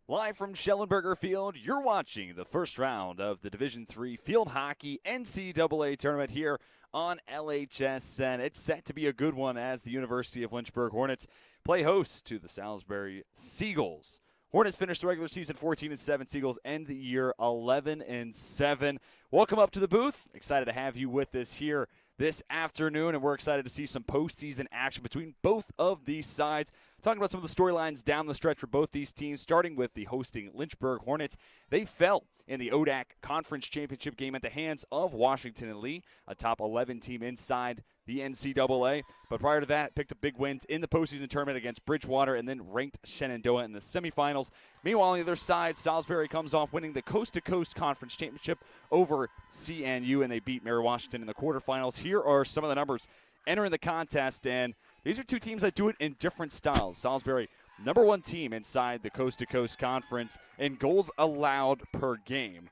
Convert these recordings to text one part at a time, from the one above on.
Live from Schellenberger Field, you're watching the first round of the Division III Field Hockey NCAA Tournament here on LHSN. It's set to be a good one as the University of Lynchburg Hornets play host to the Salisbury Seagulls. Hornets finished the regular season 14-7. Seagulls end the year 11-7. Welcome up to the booth. Excited to have you with us here this afternoon, and we're excited to see some postseason action between both of these sides. Talking about some of the storylines down the stretch for both these teams, starting with the hosting Lynchburg Hornets. They fell in the ODAC Conference Championship game at the hands of Washington and Lee, a top 11 team inside the NCAA. But prior to that, picked up big wins in the postseason tournament against Bridgewater and then ranked Shenandoah in the semifinals. Meanwhile, on the other side, Salisbury comes off winning the Coast to Coast Conference Championship over CNU, and they beat Mary Washington in the quarterfinals. Here are some of the numbers entering the contest, and these are two teams that do it in different styles. Salisbury, number one team inside the Coast to Coast Conference in goals allowed per game,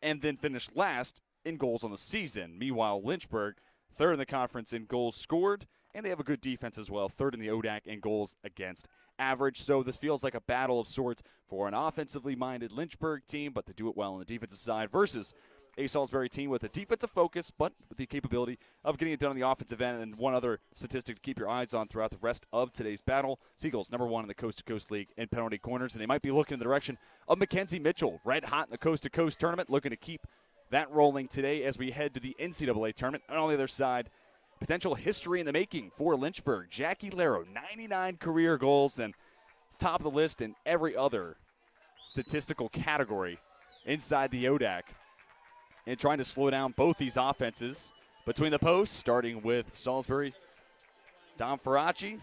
and then finished last in goals on the season. Meanwhile, Lynchburg, third in the conference in goals scored, and they have a good defense as well, third in the ODAC in goals against average. So this feels like a battle of sorts for an offensively minded Lynchburg team, but they do it well on the defensive side, versus a Salisbury team with a defensive focus, but with the capability of getting it done on the offensive end. And one other statistic to keep your eyes on throughout the rest of today's battle: Seagulls, number one in the Coast to Coast League in penalty corners, and they might be looking in the direction of Mackenzie Mitchell, red hot in the Coast to Coast tournament, looking to keep that rolling today as we head to the NCAA tournament. And on the other side, potential history in the making for Lynchburg. Jackie Laro, 99 career goals, and top of the list in every other statistical category inside the ODAC. And trying to slow down both these offenses between the posts, starting with Salisbury. Dom Faraci,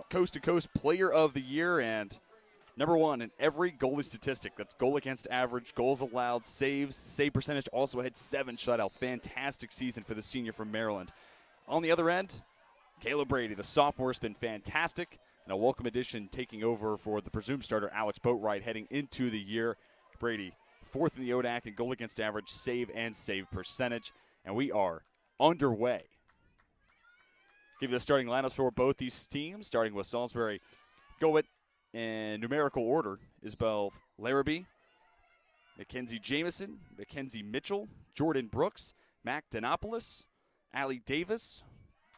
Coast to Coast Player of the Year, and number one in every goalie statistic. That's goal against average, goals allowed, saves, save percentage. Also had 7 shutouts. Fantastic season for the senior from Maryland. On the other end, Caleb Brady, the sophomore, has been fantastic, and a welcome addition taking over for the presumed starter Alex Boatwright heading into the year. Brady, fourth in the ODAC in goal against average, save, and save percentage. And we are underway. Give you the starting lineups for both these teams, starting with Salisbury. Go it in numerical order: Isabel Larrabee, Mackenzie Jamison, Mackenzie Mitchell, Jordan Brooks, Mac Denopoulos, Allie Davis,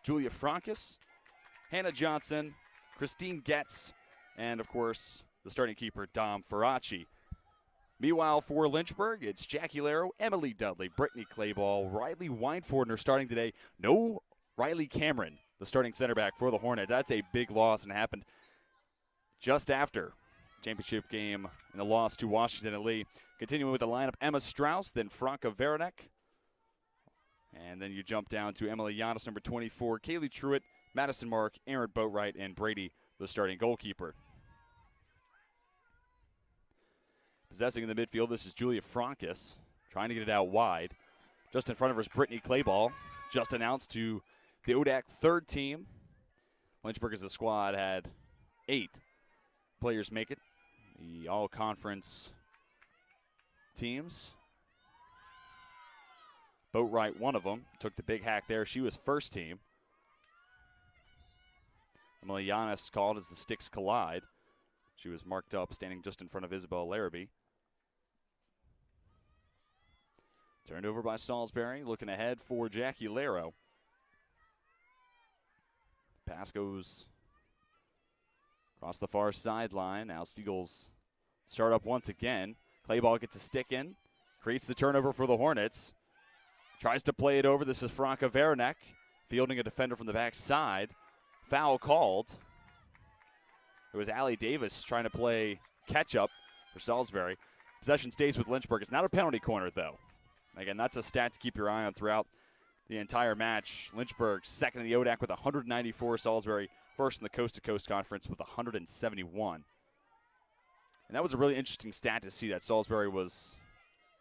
Julia Francis, Hannah Johnson, Christine Getz, and, of course, the starting keeper, Dom Faraci. Meanwhile, for Lynchburg, it's Jackie Laro, Emily Dudley, Brittany Clayball, Riley Weinfordner starting today. No Riley Cameron, the starting center back for the Hornet. That's a big loss, and it happened just after championship game and the loss to Washington and Lee. Continuing with the lineup, Emma Strauss, then Franca Veranek. And then you jump down to Emily Giannis, number 24, Kaylee Truitt, Madison Mark, Aaron Boatwright, and Brady, the starting goalkeeper. Possessing in the midfield, this is Julia Francis, trying to get it out wide. Just in front of her is Brittany Clayball, just announced to the ODAC third team. Lynchburg as a squad had 8 players make it, the all-conference teams. Boatwright, one of them, took the big hack there. She was first team. Emily Giannis called as the sticks collide. She was marked up, standing just in front of Isabel Larrabee. Turned over by Salisbury, looking ahead for Jackie Laro. Pass goes across the far sideline. Now Seagulls start up once again. Clayball gets a stick in, creates the turnover for the Hornets. Tries to play it over. This is Franca Veranek, fielding a defender from the backside. Foul called. It was Allie Davis trying to play catch-up for Salisbury. Possession stays with Lynchburg. It's not a penalty corner, though. Again, that's a stat to keep your eye on throughout the entire match. Lynchburg second in the ODAC with 194. Salisbury first in the Coast to Coast Conference with 171. And that was a really interesting stat to see, that Salisbury was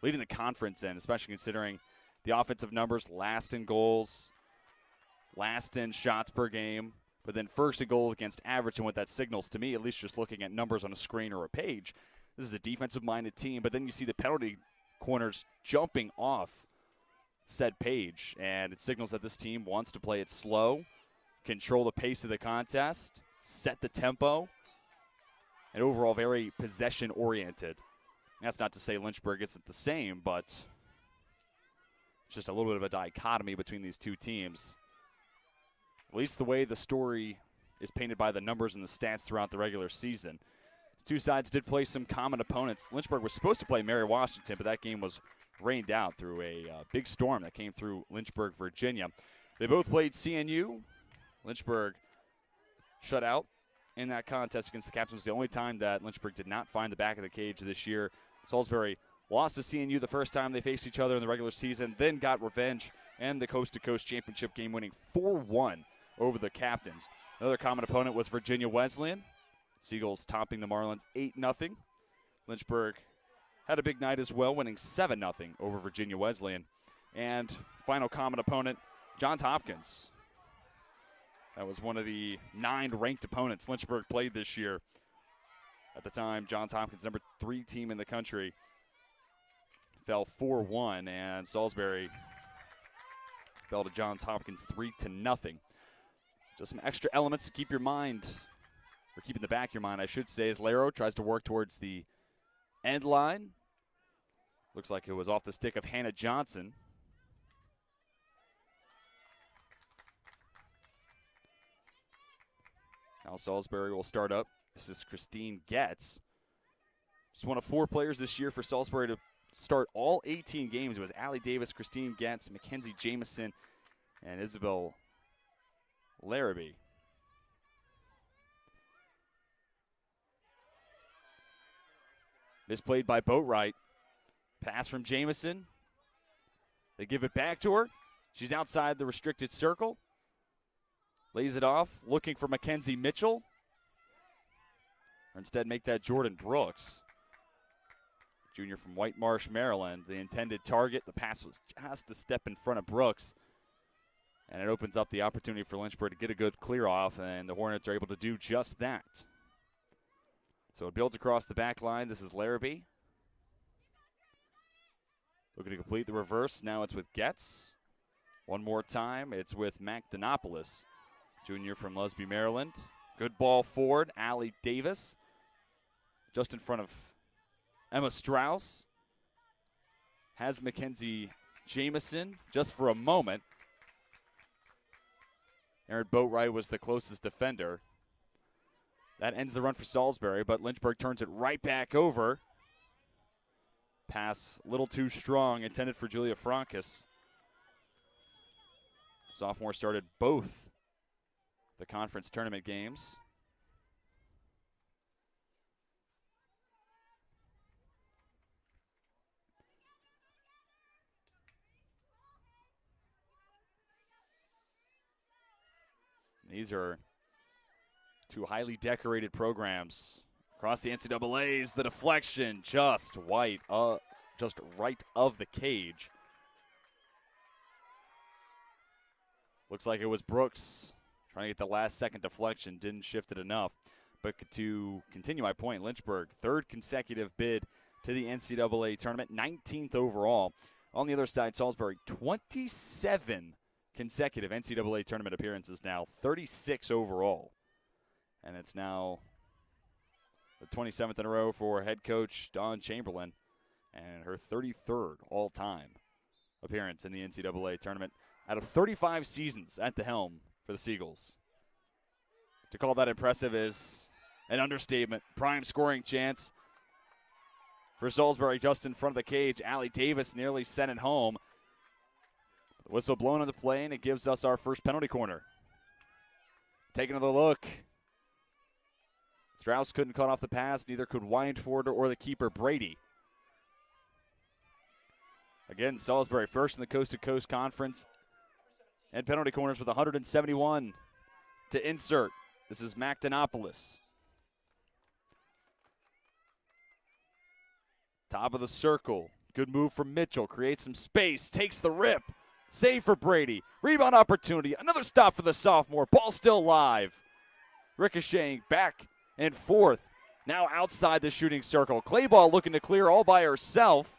leading the conference in, especially considering the offensive numbers: last in goals, last in shots per game, but then first in goal against average. And what that signals to me, at least just looking at numbers on a screen or a page, this is a defensive-minded team. But then you see the penalty corners jumping off said page, and it signals that this team wants to play it slow, control the pace of the contest, set the tempo, and overall very possession-oriented. That's not to say Lynchburg isn't the same, but it's just a little bit of a dichotomy between these two teams. At least the way the story is painted by the numbers and the stats throughout the regular season. The two sides did play some common opponents. Lynchburg was supposed to play Mary Washington, but that game was rained out through a big storm that came through Lynchburg, Virginia. They both played CNU. Lynchburg shut out in that contest against the Captains. It was the only time that Lynchburg did not find the back of the cage this year. Salisbury lost to CNU the first time they faced each other in the regular season, then got revenge and the coast-to-coast championship game, winning 4-1 over the Captains. Another common opponent was Virginia Wesleyan. Seagulls topping the Marlins 8-0. Lynchburg had a big night as well, winning 7-0 over Virginia Wesleyan. And final common opponent, Johns Hopkins. That was one of the 9 ranked opponents Lynchburg played this year. At the time, Johns Hopkins, number 3 team in the country, fell 4-1, and Salisbury fell to Johns Hopkins 3-0. Just some extra elements to keep your mind, or keep in the back of your mind, I should say, as Laro tries to work towards the end line. Looks like it was off the stick of Hannah Johnson. Now Salisbury will start up. This is Christine Getz. Just one of 4 players this year for Salisbury to start all 18 games. It was Allie Davis, Christine Getz, Mackenzie Jameson, and Isabel Larrabee. Misplayed by Boatwright. Pass from Jameson. They give it back to her. She's outside the restricted circle. Lays it off, looking for Mackenzie Mitchell. Or instead make that Jordan Brooks. Junior from White Marsh, Maryland. The intended target. The pass was just a step in front of Brooks. And it opens up the opportunity for Lynchburg to get a good clear off, and the Hornets are able to do just that. So it builds across the back line. This is Larrabee. Looking to complete the reverse. Now it's with Getz. One more time. It's with McDonopoulos, junior from Lusby, Maryland. Good ball forward. Allie Davis. Just in front of Emma Strauss. Has Mackenzie Jameson just for a moment. Erin Boatwright was the closest defender. That ends the run for Salisbury, but Lynchburg turns it right back over. Pass a little too strong, intended for Julia Francas. Sophomore started both the conference tournament games. These are 2 highly decorated programs across the NCAAs. The deflection just right of the cage. Looks like it was Brooks trying to get the last second deflection. Didn't shift it enough. But to continue my point, Lynchburg, 3rd consecutive bid to the NCAA tournament, 19th overall. On the other side, Salisbury, 27 consecutive NCAA tournament appearances now, 36 overall. And it's now the 27th in a row for head coach Dawn Chamberlain and her 33rd all-time appearance in the NCAA tournament out of 35 seasons at the helm for the Seagulls. To call that impressive is an understatement. Prime scoring chance for Salisbury just in front of the cage. Allie Davis nearly sent it home. The whistle blown on the play, and it gives us our first penalty corner. Taking another look. Strauss couldn't cut off the pass. Neither could Windford or the keeper, Brady. Again, Salisbury first in the coast-to-coast conference. And penalty corners with 171 to insert. This is McDonopoulos. Top of the circle. Good move from Mitchell. Creates some space. Takes the rip. Save for Brady. Rebound opportunity. Another stop for the sophomore. Ball still live. Ricocheting back and forth. Now outside the shooting circle. Clayball looking to clear all by herself.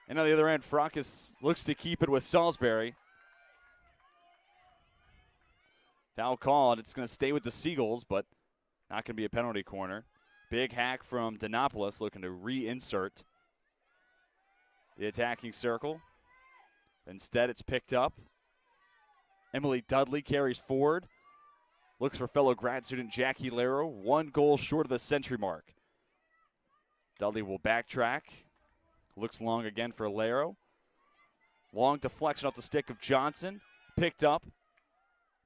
And on the other end, Francas looks to keep it with Salisbury. Foul called. It's going to stay with the Seagulls, but Not going to be a penalty corner. Big hack from Dinopolis looking to reinsert the attacking circle. Instead, it's picked up. Emily Dudley carries forward. Looks for fellow grad student Jackie Laro. 1 goal short of the century mark. Dudley will backtrack. Looks long again for Laro. Long deflection off the stick of Johnson. Picked up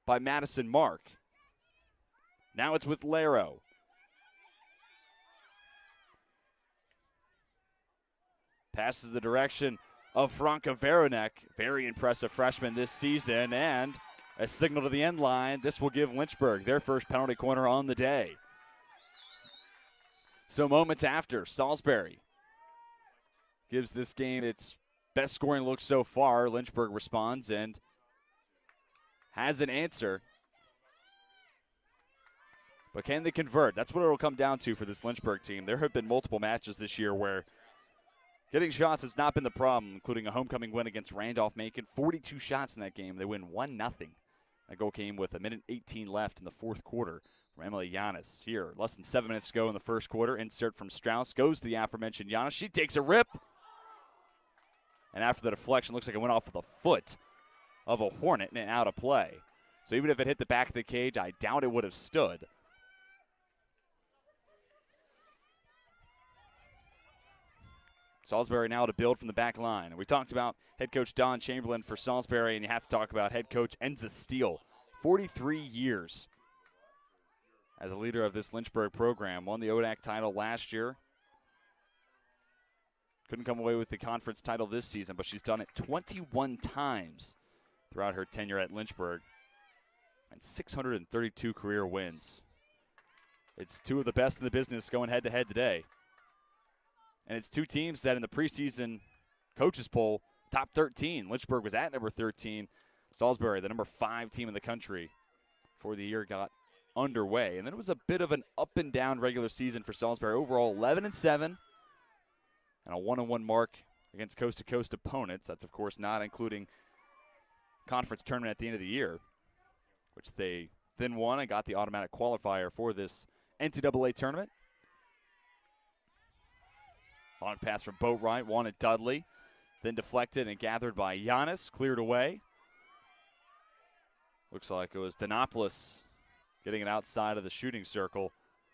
by Madison Mark. Now it's with Laro. Passes the direction of Franca Veronek. Very impressive freshman this season. And a signal to the end line. This will give Lynchburg their first penalty corner on the day. So moments after, Salisbury gives this game its best scoring look so far. Lynchburg responds and has an answer. But can they convert? That's what it will come down to for this Lynchburg team. There have been multiple matches this year where getting shots has not been the problem, including a homecoming win against Randolph-Macon. 42 shots in that game. They win 1-0. That goal came with 1:18 left in the fourth quarter from Emily Giannis. Here, less than 7 minutes to go in the first quarter. Insert from Strauss. Goes to the aforementioned Giannis. She takes a rip. And after the deflection, looks like it went off of the foot of a Hornet and out of play. So even if it hit the back of the cage, I doubt it would have stood. Salisbury now to build from the back line. We talked about head coach Don Chamberlain for Salisbury, and you have to talk about head coach Enza Steele. 43 years as a leader of this Lynchburg program. Won the ODAC title last year. Couldn't come away with the conference title this season, but she's done it 21 times throughout her tenure at Lynchburg. And 632 career wins. It's 2 of the best in the business going head-to-head today. And it's 2 teams that in the preseason coaches poll, top 13. Lynchburg was at number 13. Salisbury, the number 5 team in the country before the year got underway. And then it was a bit of an up-and-down regular season for Salisbury. Overall, 11-7 and a 1-1 mark against coast-to-coast opponents. That's, of course, not including conference tournament at the end of the year, which they then won and got the automatic qualifier for this NCAA tournament. Long pass from Boatwright, wanted Dudley. Then deflected and gathered by Giannis, cleared away. Looks like it was Dinopolis getting it outside of the shooting circle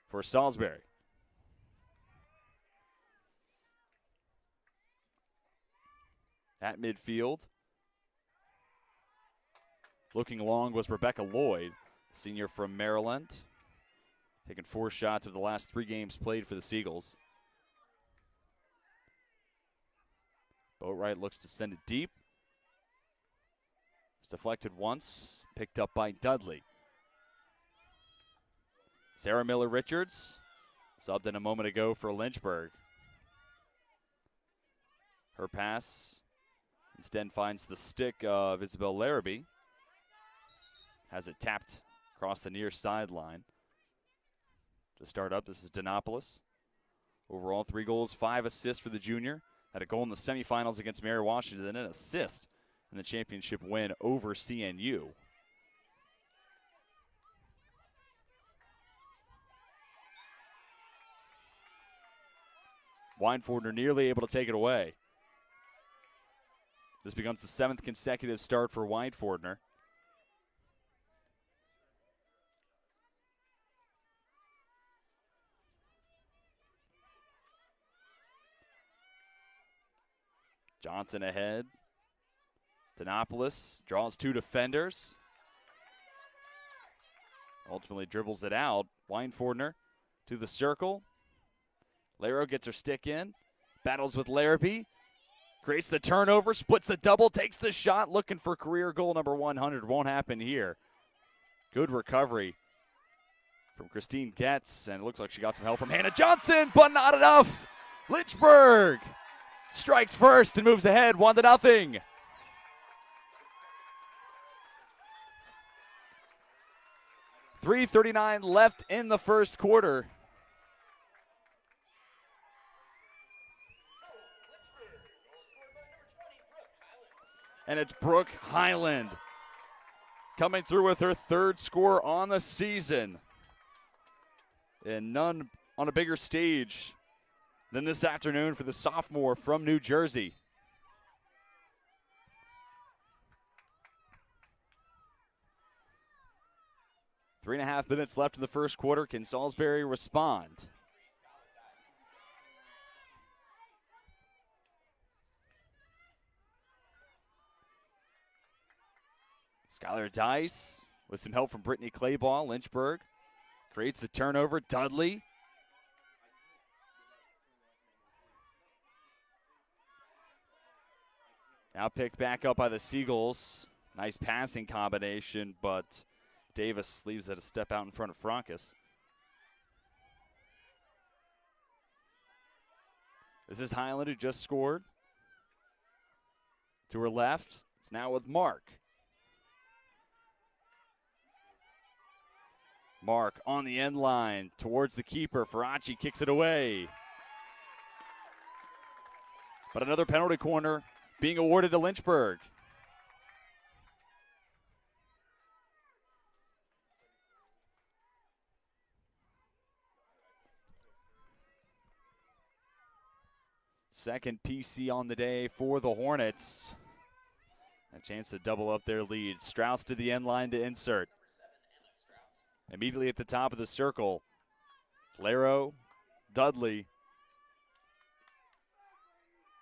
for Salisbury. At midfield, looking long was Rebecca Lloyd, senior from Maryland. Taking 4 shots of the last 3 games played for the Seagulls. Boatwright looks to send it deep. It's deflected once, picked up by Dudley. Sarah Miller-Richards, subbed in a moment ago for Lynchburg. Her pass instead finds the stick of Isabel Larrabee. Has it tapped across the near sideline. To start up, this is Dinopolis. Overall, 3 goals, 5 assists for the junior. Had a goal in the semifinals against Mary Washington and an assist in the championship win over CNU. Weinfordner nearly able to take it away. This becomes the 7th consecutive start for Weinfordner. Johnson ahead. Dinopolis draws 2 defenders. Ultimately dribbles it out. Weinfordner to the circle. Laro gets her stick in. Battles with Larrabee. Creates the turnover. Splits the double. Takes the shot. Looking for career goal number 100. Won't happen here. Good recovery from Christine Getz. And it looks like she got some help from Hannah Johnson, but not enough. Lynchburg strikes first and moves ahead 1-0. .339 left in the first quarter. And it's Brooke Highland coming through with her 3rd score on the season. and none on a bigger stage than this afternoon for the sophomore from New Jersey. Three and a half minutes left in the first quarter. Can Salisbury respond? Skylar Dice with some help from Brittany Clayball. Lynchburg creates the turnover. Dudley. Now picked back up by the Seagulls. Nice passing combination, but Davis leaves it a step out in front of Francis. This is Highland, who just scored. To her left, it's now with Mark. Mark on the end line towards the keeper. Faraci kicks it away. But another penalty corner being awarded to Lynchburg. Second PC on the day for the Hornets. A chance to double up their lead. Strauss to the end line to insert. Immediately at the top of the circle, Flero, Dudley,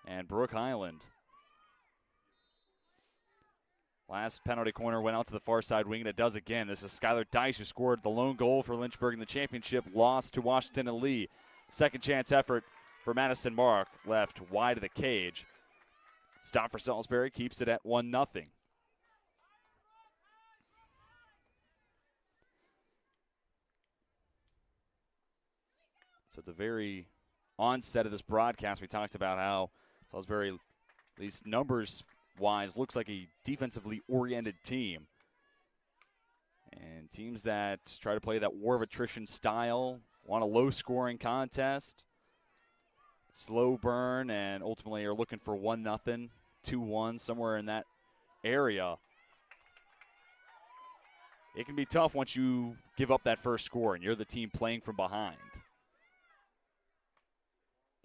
and Brooke Highland. Last penalty corner went out to the far side wing, and it does again. This is Skylar Dice, who scored the lone goal for Lynchburg in the championship loss to Washington and Lee. Second chance effort for Madison Mark, left wide of the cage. Stop for Salisbury, keeps it at 1-0. So at the very onset of this broadcast, we talked about how Salisbury, at least numbers-wise, looks like a defensively oriented team. And teams that try to play that war of attrition style, want a low-scoring contest, slow burn, and ultimately are looking for 1-0, 2-1, somewhere in that area. It can be tough once you give up that first score and you're the team playing from behind.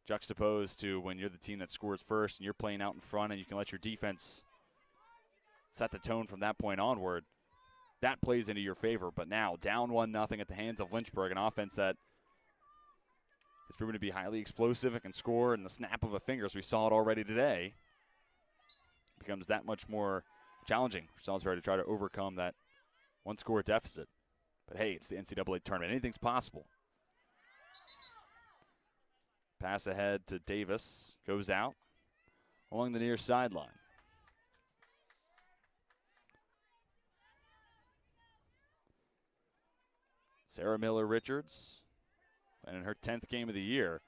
Juxtaposed to when you're the team that scores first and you're playing out in front and you can let your defense set the tone from that point onward. That plays into your favor. But now, down 1-0 at the hands of Lynchburg, an offense that has proven to be highly explosive and can score in the snap of a finger, as we saw it already today. It becomes that much more challenging for Salisbury to try to overcome that one-score deficit. But hey, it's the NCAA tournament. Anything's possible. Pass ahead to Davis, goes out along the near sideline. Sarah Miller-Richards, and in her 10th game of the year,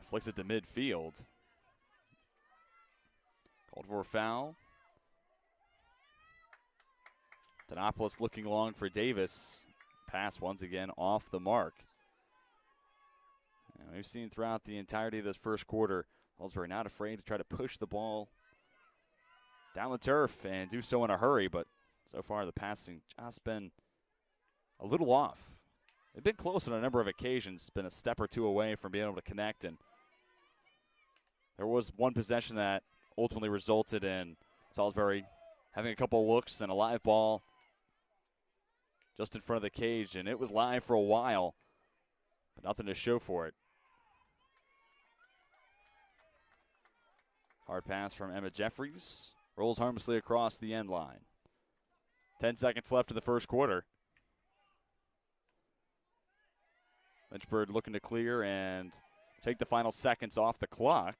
flicks it to midfield. Called for a foul. Denopoulos looking long for Davis. Pass once again off the mark. And we've seen throughout the entirety of this first quarter, Salisbury not afraid to try to push the ball down the turf and do so in a hurry, but so far the passing just been a little off. They've been close on a number of occasions, been a step or two away from being able to connect, and there was one possession that ultimately resulted in Salisbury having a couple looks and a live ball just in front of the cage, and it was live for a while, but nothing to show for it. Hard pass from Emma Jeffries. Rolls harmlessly across the end line. 10 seconds left in the first quarter. Lynchburg looking to clear and take the final seconds off the clock.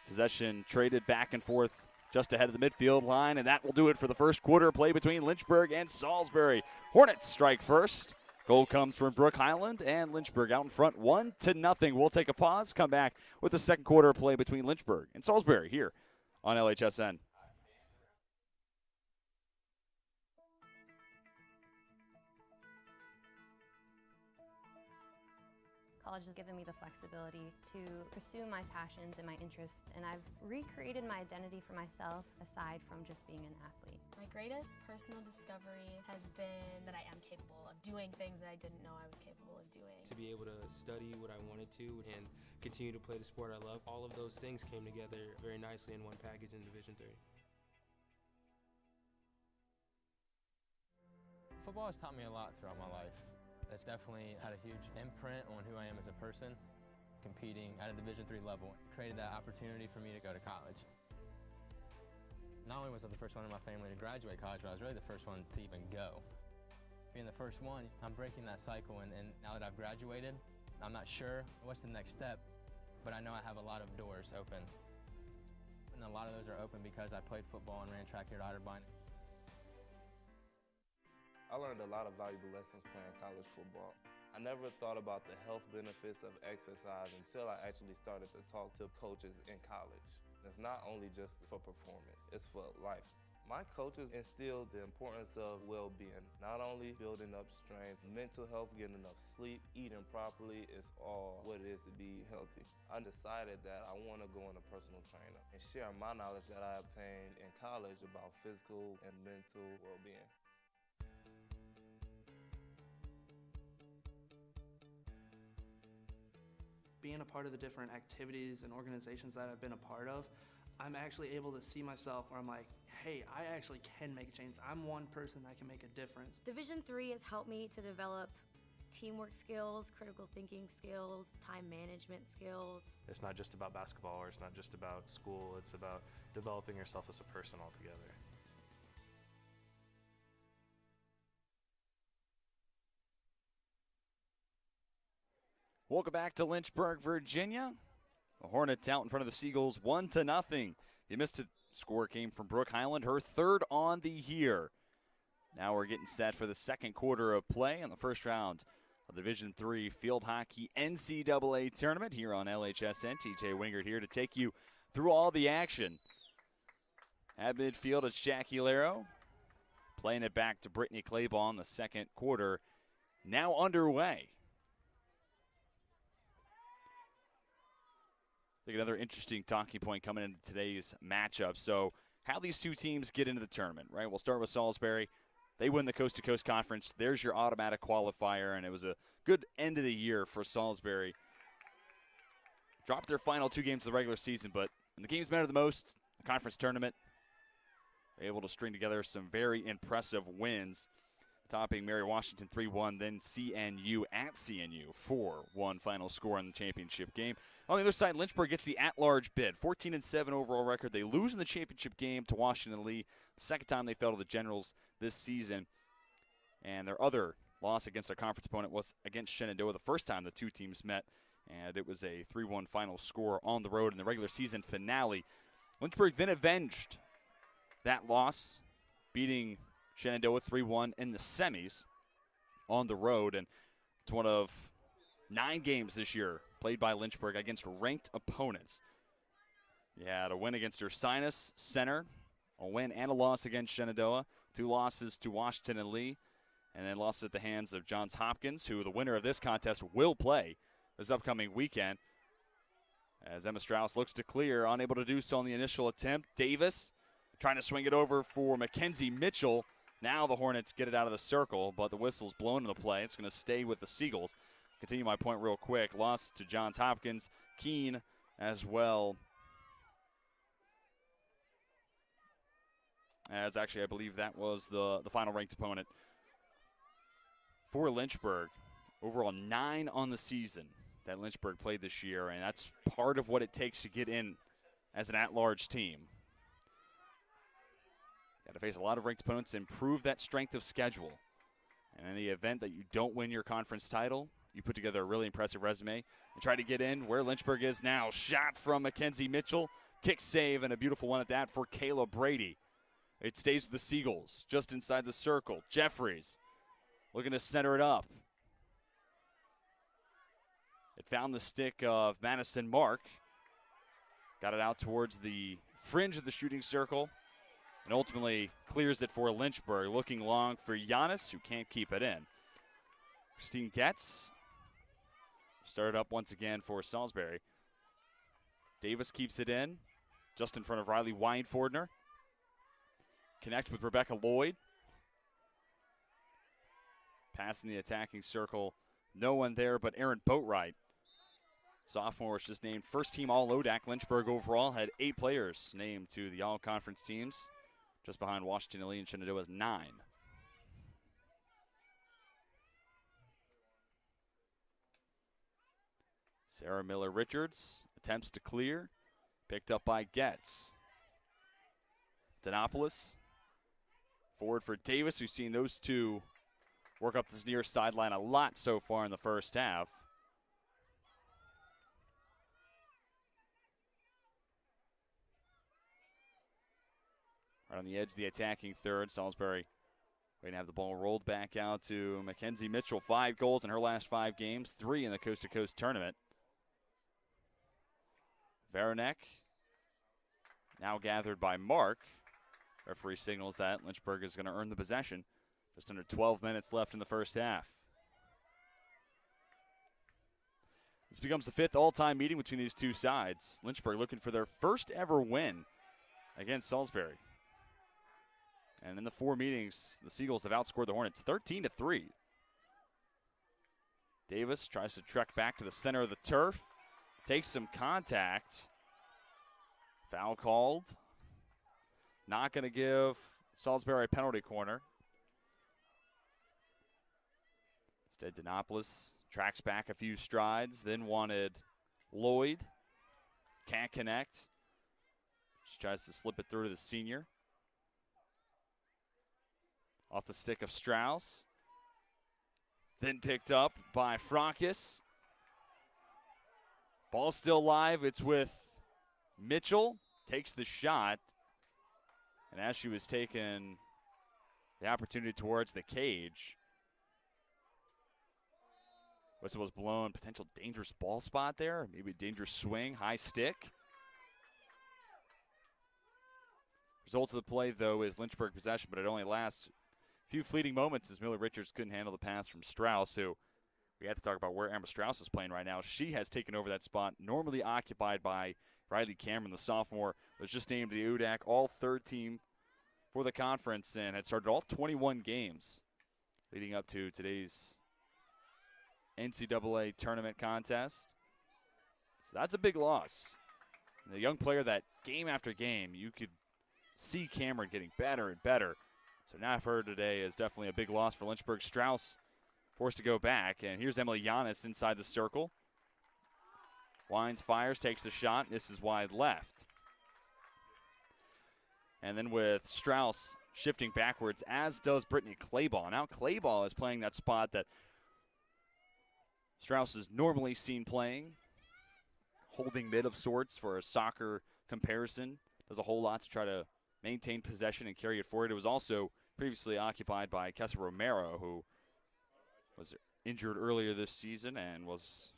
Possession traded back and forth just ahead of the midfield line, and that will do it for the first quarter play between Lynchburg and Salisbury. Hornets strike first. Goal comes from Brooke Highland, and Lynchburg out in front 1-0. We'll take a pause, come back with the second quarter play between Lynchburg and Salisbury here on LHSN. College has given me the flexibility to pursue my passions and my interests, and I've recreated my identity for myself aside from just being an athlete. My greatest personal discovery has been that I am capable of doing things that I didn't know I was capable of doing. To be able to study what I wanted to and continue to play the sport I love, all of those things came together very nicely in one package in Division III. Football has taught me a lot throughout my life. It's definitely had a huge imprint on who I am as a person. Competing at a Division III level created that opportunity for me to go to college. Not only was I the first one in my family to graduate college, but I was really the first one to even go. Being the first one, I'm breaking that cycle, and now that I've graduated, I'm not sure what's the next step, but I know I have a lot of doors open. And a lot of those are open because I played football and ran track here at Otterbein. I learned a lot of valuable lessons playing college football. I never thought about the health benefits of exercise until I actually started to talk to coaches in college. It's not only just for performance, it's for life. My coaches instilled the importance of well-being, not only building up strength, mental health, getting enough sleep, eating properly is all what it is to be healthy. I decided that I want to go on a personal trainer and share my knowledge that I obtained in college about physical and mental well-being. Being a part of the different activities and organizations that I've been a part of, I'm actually able to see myself where I'm like, hey, I actually can make a change. I'm one person that can make a difference. Division III has helped me to develop teamwork skills, critical thinking skills, time management skills. It's not just about basketball, or it's not just about school, it's about developing yourself as a person altogether. Welcome back to Lynchburg, Virginia. The Hornets out in front of the Seagulls 1-0. You missed it. Score came from Brooke Highland, her third on the year. Now we're getting set for the second quarter of play in the first round of the Division III Field Hockey NCAA Tournament here on LHSN. TJ Wingert here to take you through all the action. At midfield, it's Jackie Laro playing it back to Brittany Claiborne. The second quarter now underway. I think another interesting talking point coming into today's matchup. So how these two teams get into the tournament, right? We'll start with Salisbury. They win the Coast to Coast Conference. There's your automatic qualifier, and it was a good end of the year for Salisbury. Dropped their final two games of the regular season, but when the games matter the most, the conference tournament, they're able to string together some very impressive wins, topping Mary Washington 3-1, then CNU at CNU 4-1 final score in the championship game. On the other side, Lynchburg gets the at-large bid, 14-7 overall record. They lose in the championship game to Washington Lee. Second time they fell to the Generals this season. And their other loss against their conference opponent was against Shenandoah, the first time the two teams met. And it was a 3-1 final score on the road in the regular season finale. Lynchburg then avenged that loss, beating Shenandoah 3-1 in the semis on the road. And it's one of 9 games this year played by Lynchburg against ranked opponents. You had a win against Ursinus Center, a win and a loss against Shenandoah, 2 losses to Washington and Lee, and then losses at the hands of Johns Hopkins, who the winner of this contest will play this upcoming weekend. As Emma Strauss looks to clear, unable to do so on the initial attempt. Davis trying to swing it over for Mackenzie Mitchell. Now the Hornets get it out of the circle, but the whistle's blown in the play. It's going to stay with the Seagulls. Continue my point real quick. Loss to Johns Hopkins. Keene as well. As actually I believe that was the final ranked opponent for Lynchburg. Overall 9 on the season that Lynchburg played this year, and that's part of what it takes to get in as an at-large team. Got to face a lot of ranked opponents, improve that strength of schedule. And in the event that you don't win your conference title, you put together a really impressive resume and try to get in where Lynchburg is now. Shot from Mackenzie Mitchell, kick save, and a beautiful one at that for Kayla Brady. It stays with the Seagulls just inside the circle. Jeffries looking to center it up. It found the stick of Madison Mark. Got it out towards the fringe of the shooting circle and ultimately clears it for Lynchburg. Looking long for Giannis, who can't keep it in. Christine Getz started up once again for Salisbury. Davis keeps it in, just in front of Riley Weinfordner. Connects with Rebecca Lloyd. Pass in the attacking circle. No one there but Aaron Boatwright. Sophomore was just named first team All-ODAC. Lynchburg overall had 8 players named to the all-conference teams, just behind Washington, Lee, and Shenandoah's 9. Sarah Miller-Richards attempts to clear, picked up by Getz. Denopoulos, forward for Davis. We've seen those two work up this near sideline a lot so far in the first half. Right on the edge of the attacking third, Salisbury waiting to have the ball rolled back out to Mackenzie Mitchell. 5 goals in her last 5 games, 3 in the coast-to-coast tournament. Varanek, now gathered by Mark. Referee signals that Lynchburg is going to earn the possession. Just under 12 minutes left in the first half. This becomes the 5th all-time meeting between these two sides. Lynchburg looking for their first ever win against Salisbury. And in the 4 meetings, the Seagulls have outscored the Hornets 13-3. Davis tries to trek back to the center of the turf. Takes some contact. Foul called. Not going to give Salisbury a penalty corner. Instead, Denopoulos tracks back a few strides, then wanted Lloyd. Can't connect. Just tries to slip it through to the senior. Off the stick of Strauss. Then picked up by Francis. Ball still live. It's with Mitchell. Takes the shot. And as she was taking the opportunity towards the cage, whistle was blown. Potential dangerous ball spot there. Maybe a dangerous swing. High stick. Result of the play, though, is Lynchburg possession, but it only lasts a few fleeting moments as Miller-Richards couldn't handle the pass from Strauss, who we have to talk about where Amber Strauss is playing right now. She has taken over that spot, normally occupied by Riley Cameron, the sophomore, was just named the UDAC all-third team for the conference and had started all 21 games leading up to today's NCAA tournament contest. So that's a big loss. And a young player that game after game, you could see Cameron getting better and better. So now for her today is definitely a big loss for Lynchburg. Strauss forced to go back, and here's Emily Giannis inside the circle. Wines fires, takes the shot, misses wide left. And then with Strauss shifting backwards, as does Brittany Clayball. Now Clayball is playing that spot that Strauss is normally seen playing, holding mid of sorts for a soccer comparison. Does a whole lot to try to maintain possession and carry it forward. It was also previously occupied by Kessa Romero, who was injured earlier this season and was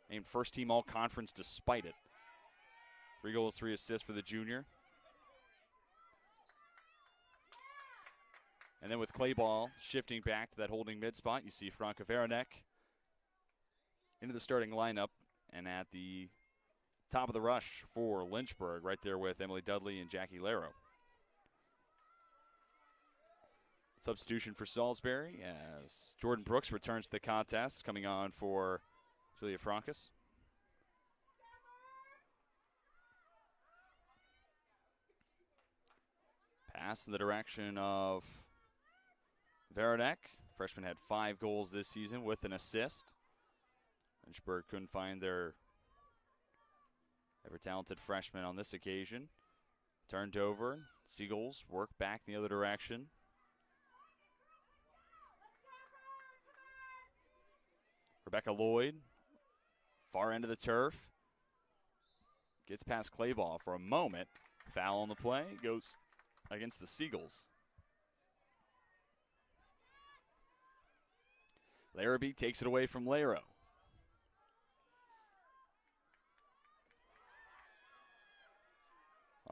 named first team all-conference despite it. 3 goals, 3 assists for the junior. And then with Clayball shifting back to that holding mid spot, you see Franca Varanek into the starting lineup and at the top of the rush for Lynchburg, right there with Emily Dudley and Jackie Laro. Substitution for Salisbury as Jordan Brooks returns to the contest, coming on for Julia Francis. Pass in the direction of Varanek. Freshman had 5 goals this season with an assist. Lynchburg couldn't find their ever-talented freshman on this occasion. Turned over. Seagulls work back in the other direction. Rebecca Lloyd, far end of the turf. Gets past Clayball for a moment. Foul on the play, goes against the Seagulls. Larrabee takes it away from Laro.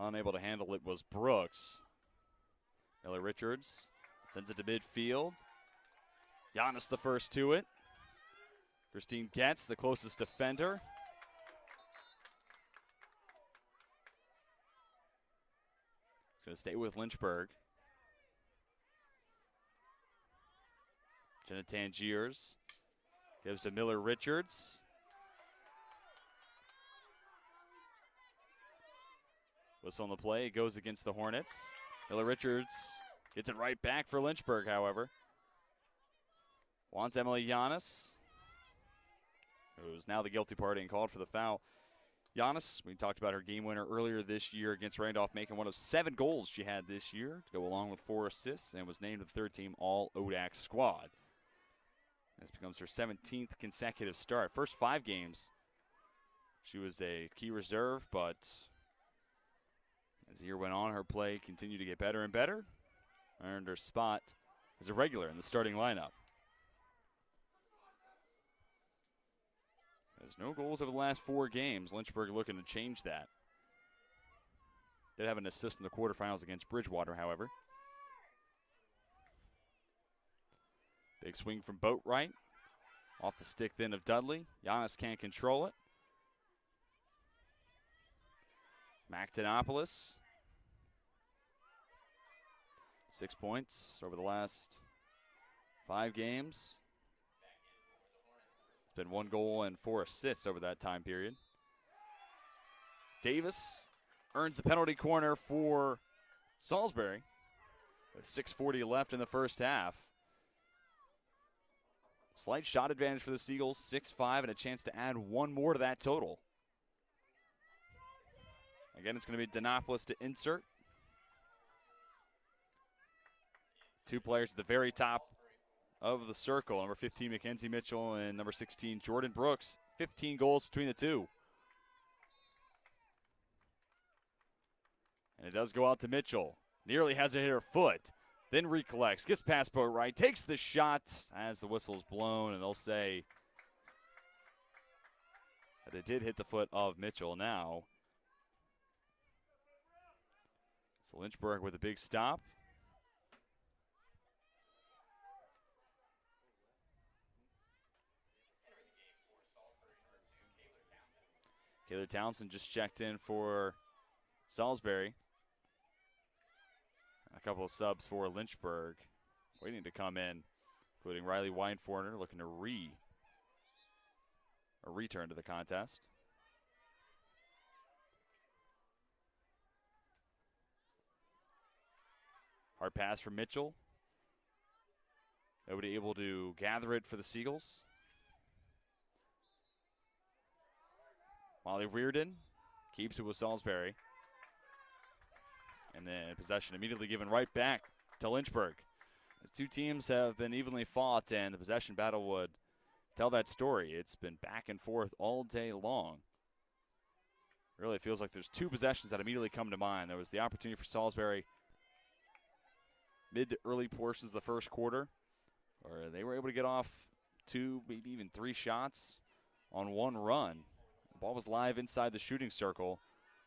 Unable to handle it was Brooks. Miller Richards sends it to midfield. Giannis the first to it. Christine Getz, the closest defender. It's going to stay with Lynchburg. Jenna Tangiers gives to Miller Richards. Whistle on the play. It goes against the Hornets. Miller Richards gets it right back for Lynchburg, however. Wants Emily Giannis, who's now the guilty party and called for the foul. Giannis, we talked about her game winner earlier this year against Randolph, making one of 7 goals she had this year to go along with 4 assists, and was named to the third-team All-ODAC squad. This becomes her 17th consecutive start. First 5 games, she was a key reserve, but as the year went on, her play continued to get better and better. Earned her spot as a regular in the starting lineup. There's no goals over the last 4 games. Lynchburg looking to change that. Did have an assist in the quarterfinals against Bridgewater, however. Big swing from Boatwright. Off the stick then of Dudley. Giannis can't control it. Mactonopoulos. 6 points over the last 5 games. It's been 1 goal and 4 assists over that time period. Davis earns the penalty corner for Salisbury with 6:40 left in the first half. Slight shot advantage for the Seagulls, 6-5, and a chance to add 1 more to that total. Again, it's going to be Donopoulos to insert. 2 players at the very top of the circle. Number 15, Mackenzie Mitchell, and number 16, Jordan Brooks. 15 goals between the 2. And it does go out to Mitchell. Nearly has it hit her foot. Then recollects, gets past Boatwright, takes the shot as the whistle's blown, and they'll say that it did hit the foot of Mitchell now. So Lynchburg with a big stop. Kayla Townsend just checked in for Salisbury. A couple of subs for Lynchburg waiting to come in, including Riley Weinforner looking to return to the contest. Hard pass from Mitchell. Nobody able to gather it for the Seagulls. Molly Reardon keeps it with Salisbury. And then possession immediately given right back to Lynchburg. These 2 teams have been evenly fought, and the possession battle would tell that story. It's been back and forth all day long. Really feels like there's 2 possessions that immediately come to mind. There was the opportunity for Salisbury mid to early portions of the first quarter, where they were able to get off 2, maybe even 3 shots on 1 run. The ball was live inside the shooting circle.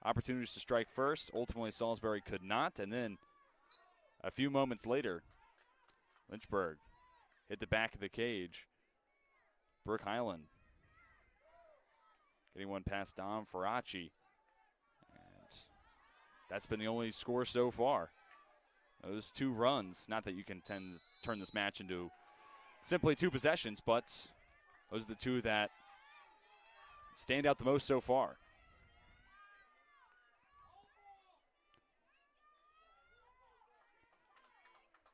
Opportunities to strike first. Ultimately, Salisbury could not. And then a few moments later, Lynchburg hit the back of the cage. Brooke Highland getting one past Dom Faraci. And that's been the only score so far. Those 2 runs. Not that you can turn this match into simply 2 possessions, but those are the 2 that stand out the most so far.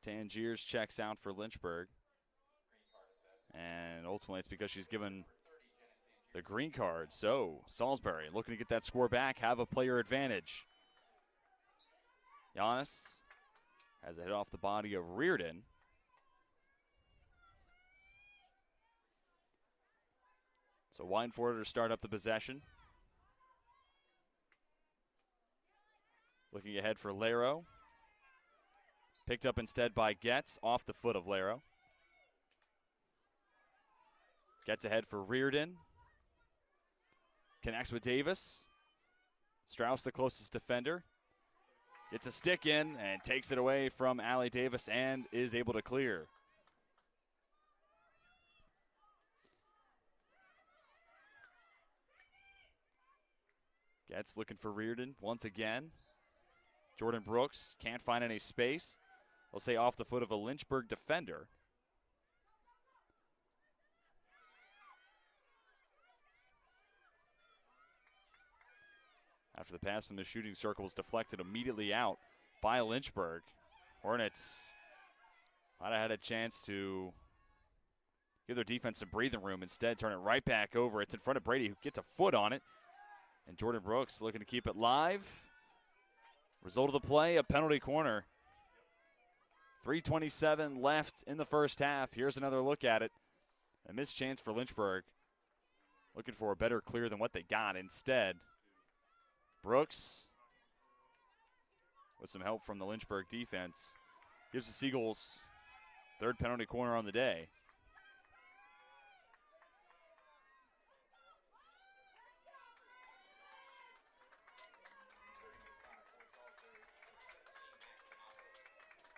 Tangiers checks out for Lynchburg. And ultimately it's because she's given the green card. So Salisbury looking to get that score back, have a player advantage. Giannis has a hit off the body of Reardon. So Weinforder to start up the possession. Looking ahead for Lero. Picked up instead by Getz, off the foot of Lero. Gets ahead for Reardon. Connects with Davis. Strauss, the closest defender. Gets a stick in and takes it away from Allie Davis and is able to clear. Gets looking for Reardon once again. Jordan Brooks can't find any space. They'll say off the foot of a Lynchburg defender. After the pass from the shooting circle was deflected immediately out by Lynchburg. Hornets might have had a chance to give their defense some breathing room. Instead, turn it right back over. It's in front of Brady, who gets a foot on it. And Jordan Brooks looking to keep it live. Result of the play, a penalty corner. 3:27 left in the first half. Here's another look at it. A missed chance for Lynchburg. Looking for a better clear than what they got. Instead, Brooks, with some help from the Lynchburg defense, gives the Seagulls third penalty corner on the day.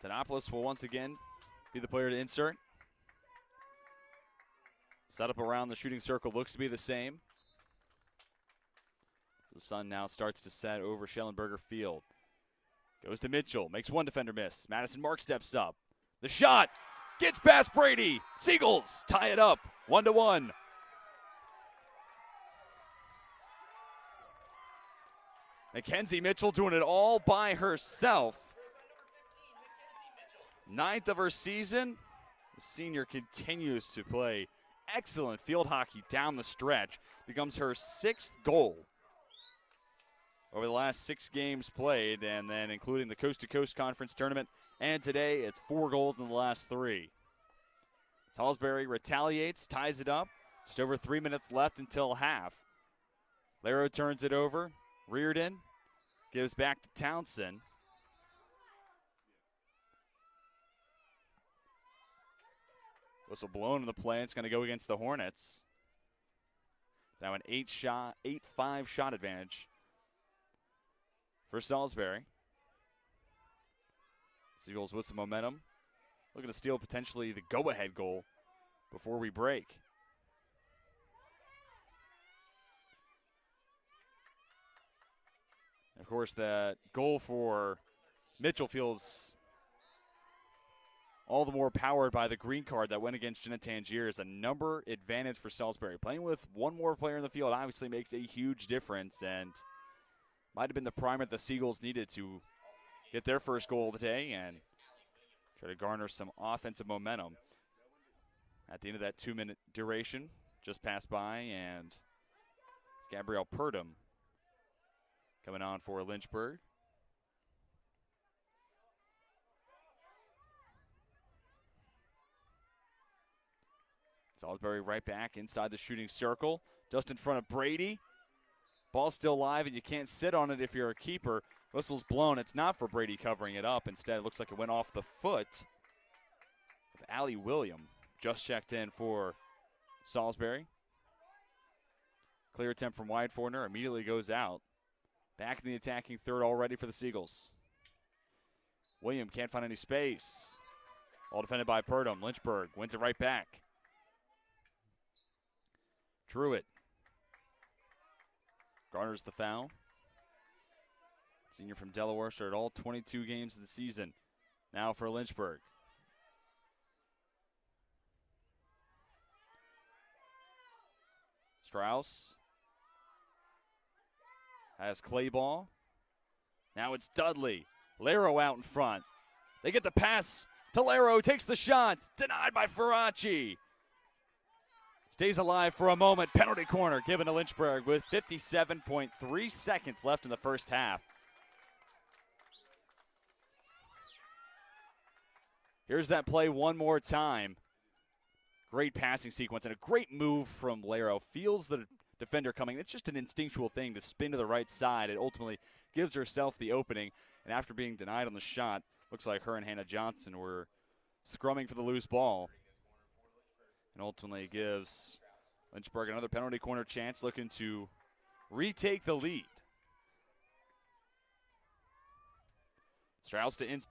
Tenopoulos will once again be the player to insert. Setup around the shooting circle looks to be the same. So the sun now starts to set over Schellenberger Field. Goes to Mitchell, makes one defender miss. Madison Mark steps up. The shot gets past Brady. Seagulls tie it up 1-1. Mackenzie Mitchell doing it all by herself. 9th of her season. The senior continues to play excellent field hockey down the stretch. Becomes her 6th goal over the last 6 games played, and then including the Coast to Coast Conference tournament. And today it's 4 goals in the last 3. Salisbury retaliates, ties it up. Just over 3 minutes left until half. Laro turns it over. Reardon gives back to Townsend. Whistle blown in the play. It's going to go against the Hornets. Now an 8-5 shot advantage for Salisbury. Seagulls with some momentum. Looking to steal potentially the go-ahead goal before we break. And of course, that goal for Mitchell feels all the more powered by the green card that went against Jenna Tangier. Is a number advantage for Salisbury. Playing with one more player in the field obviously makes a huge difference, and might have been the primer the Seagulls needed to get their first goal today and try to garner some offensive momentum. At the end of that 2-minute duration, just passed by, and it's Gabrielle Purdom coming on for Lynchburg. Salisbury right back inside the shooting circle, just in front of Brady. Ball's still live, and you can't sit on it if you're a keeper. Whistle's blown. It's not for Brady covering it up. Instead, it looks like it went off the foot of Allie William. Just checked in for Salisbury. Clear attempt from wide for her. Immediately goes out. Back in the attacking third already for the Seagulls. William can't find any space. All defended by Purdom. Lynchburg wins it right back. Truitt garners the foul. Senior from Delaware started all 22 games of the season. Now for Lynchburg. Strauss has clay ball. Now it's Dudley. Laro out in front. They get the pass to Laro. Takes the shot. Denied by Ferracci. Stays alive for a moment. Penalty corner given to Lynchburg with 57.3 seconds left in the first half. Here's that play one more time. Great passing sequence and a great move from Laro. Feels the defender coming. It's just an instinctual thing to spin to the right side. It ultimately gives herself the opening. And after being denied on the shot, looks like her and Hannah Johnson were scrumming for the loose ball. And ultimately gives Lynchburg another penalty corner chance, looking to retake the lead. Strauss to inside.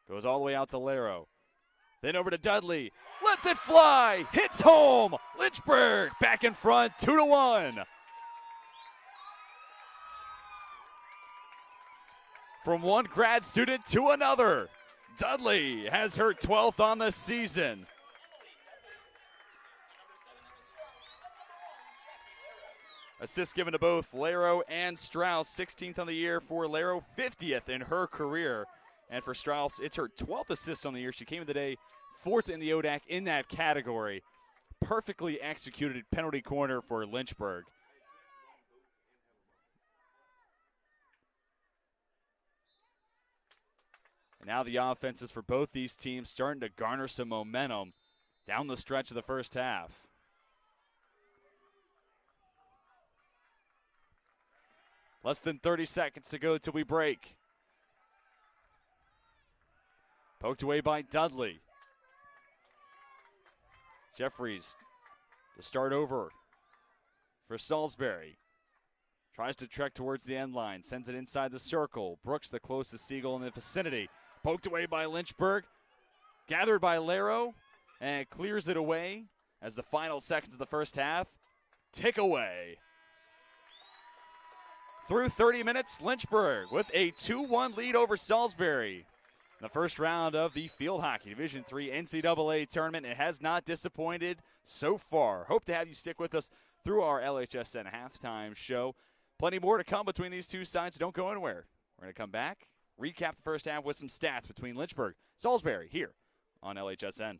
Goes all the way out to Laro. Then over to Dudley. Lets it fly. Hits home. Lynchburg back in front, 2-1. From one grad student to another, Dudley has her 12th on the season. Assists given to both Laro and Strauss. 16th on the year for Laro, 50th in her career. And for Strauss, it's her 12th assist on the year. She came in today 4th in the ODAC in that category. Perfectly executed penalty corner for Lynchburg. And now the offenses for both these teams starting to garner some momentum down the stretch of the first half. Less than 30 seconds to go till we break. Poked away by Dudley. Jeffries to start over for Salisbury. Tries to trek towards the end line, sends it inside the circle. Brooks, the closest Seagull in the vicinity. Poked away by Lynchburg. Gathered by Laro, and clears it away as the final seconds of the first half tick away. Through 30 minutes, Lynchburg with a 2-1 lead over Salisbury. The first round of the Field Hockey Division III NCAA tournament. It has not disappointed so far. Hope to have you stick with us through our LHSN halftime show. Plenty more to come between these two sides. Don't go anywhere. We're going to come back, recap the first half with some stats between Lynchburg, Salisbury here on LHSN.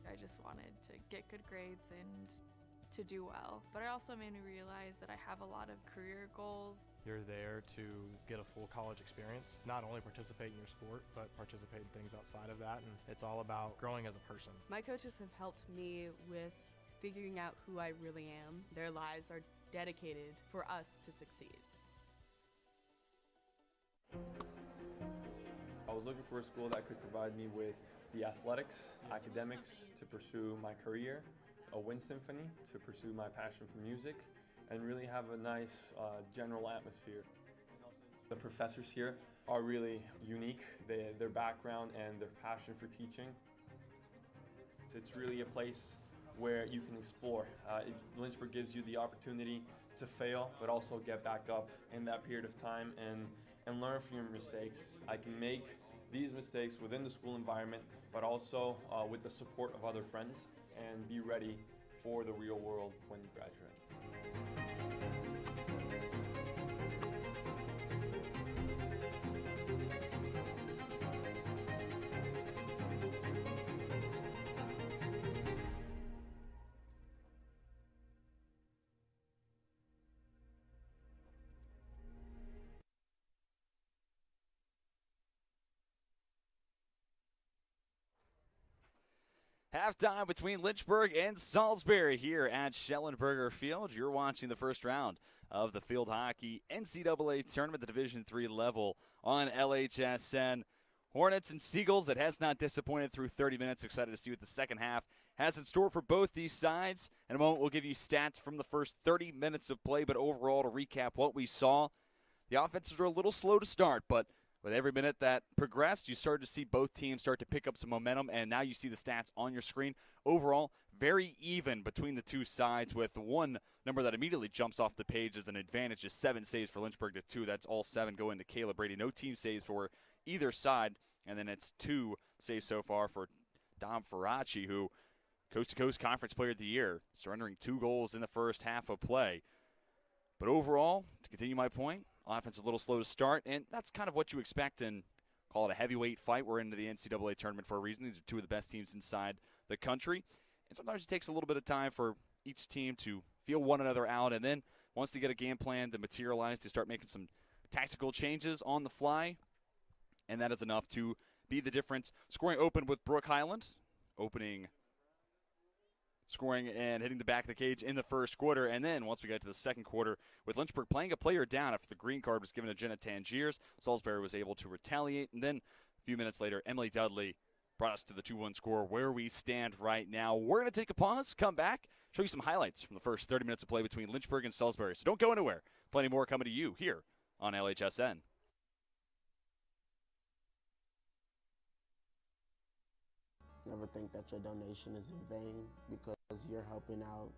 I just wanted to get good grades and to do well. But it also made me realize that I have a lot of career goals. You're there to get a full college experience, not only participate in your sport, but participate in things outside of that. And it's all about growing as a person. My coaches have helped me with figuring out who I really am. Their lives are dedicated for us to succeed. I was looking for a school that could provide me with the athletics, academics to pursue my career, a wind symphony to pursue my passion for music, and really have a nice general atmosphere. The professors here are really unique, their background and their passion for teaching. It's really a place where you can explore. Lynchburg gives you the opportunity to fail, but also get back up in that period of time and learn from your mistakes. I can make these mistakes within the school environment, but also with the support of other friends, and be ready for the real world when you graduate. Halftime between Lynchburg and Salisbury here at Schellenberger Field. You're watching the first round of the Field Hockey NCAA Tournament, the Division III level on LHSN. Hornets and Seagulls, it has not disappointed through 30 minutes. Excited to see what the second half has in store for both these sides. In a moment, we'll give you stats from the first 30 minutes of play, but overall, to recap what we saw, the offenses were a little slow to start, but with every minute that progressed, you started to see both teams start to pick up some momentum, and now you see the stats on your screen. Overall, very even between the two sides, with one number that immediately jumps off the page as an advantage is 7 saves for Lynchburg to 2. That's all 7 going to Caleb Brady. No team saves for either side, and then it's 2 saves so far for Dom Faraci, who coast-to-coast conference player of the year, surrendering 2 goals in the first half of play. But overall, to continue my point, offense is a little slow to start, and that's kind of what you expect in, call it a heavyweight fight. We're into the NCAA tournament for a reason. These are 2 of the best teams inside the country, and sometimes it takes a little bit of time for each team to feel one another out, and then once they get a game plan to materialize, to start making some tactical changes on the fly, and that is enough to be the difference. Scoring open with Brooke Highland, scoring and hitting the back of the cage in the first quarter. And then once we got to the second quarter, with Lynchburg playing a player down after the green card was given to Jenna Tangiers, Salisbury was able to retaliate. And then a few minutes later, Emily Dudley brought us to the 2-1 score where we stand right now. We're going to take a pause, come back, show you some highlights from the first 30 minutes of play between Lynchburg and Salisbury. So don't go anywhere. Plenty more coming to you here on LHSN. Never think that your donation is in vain, because you're helping out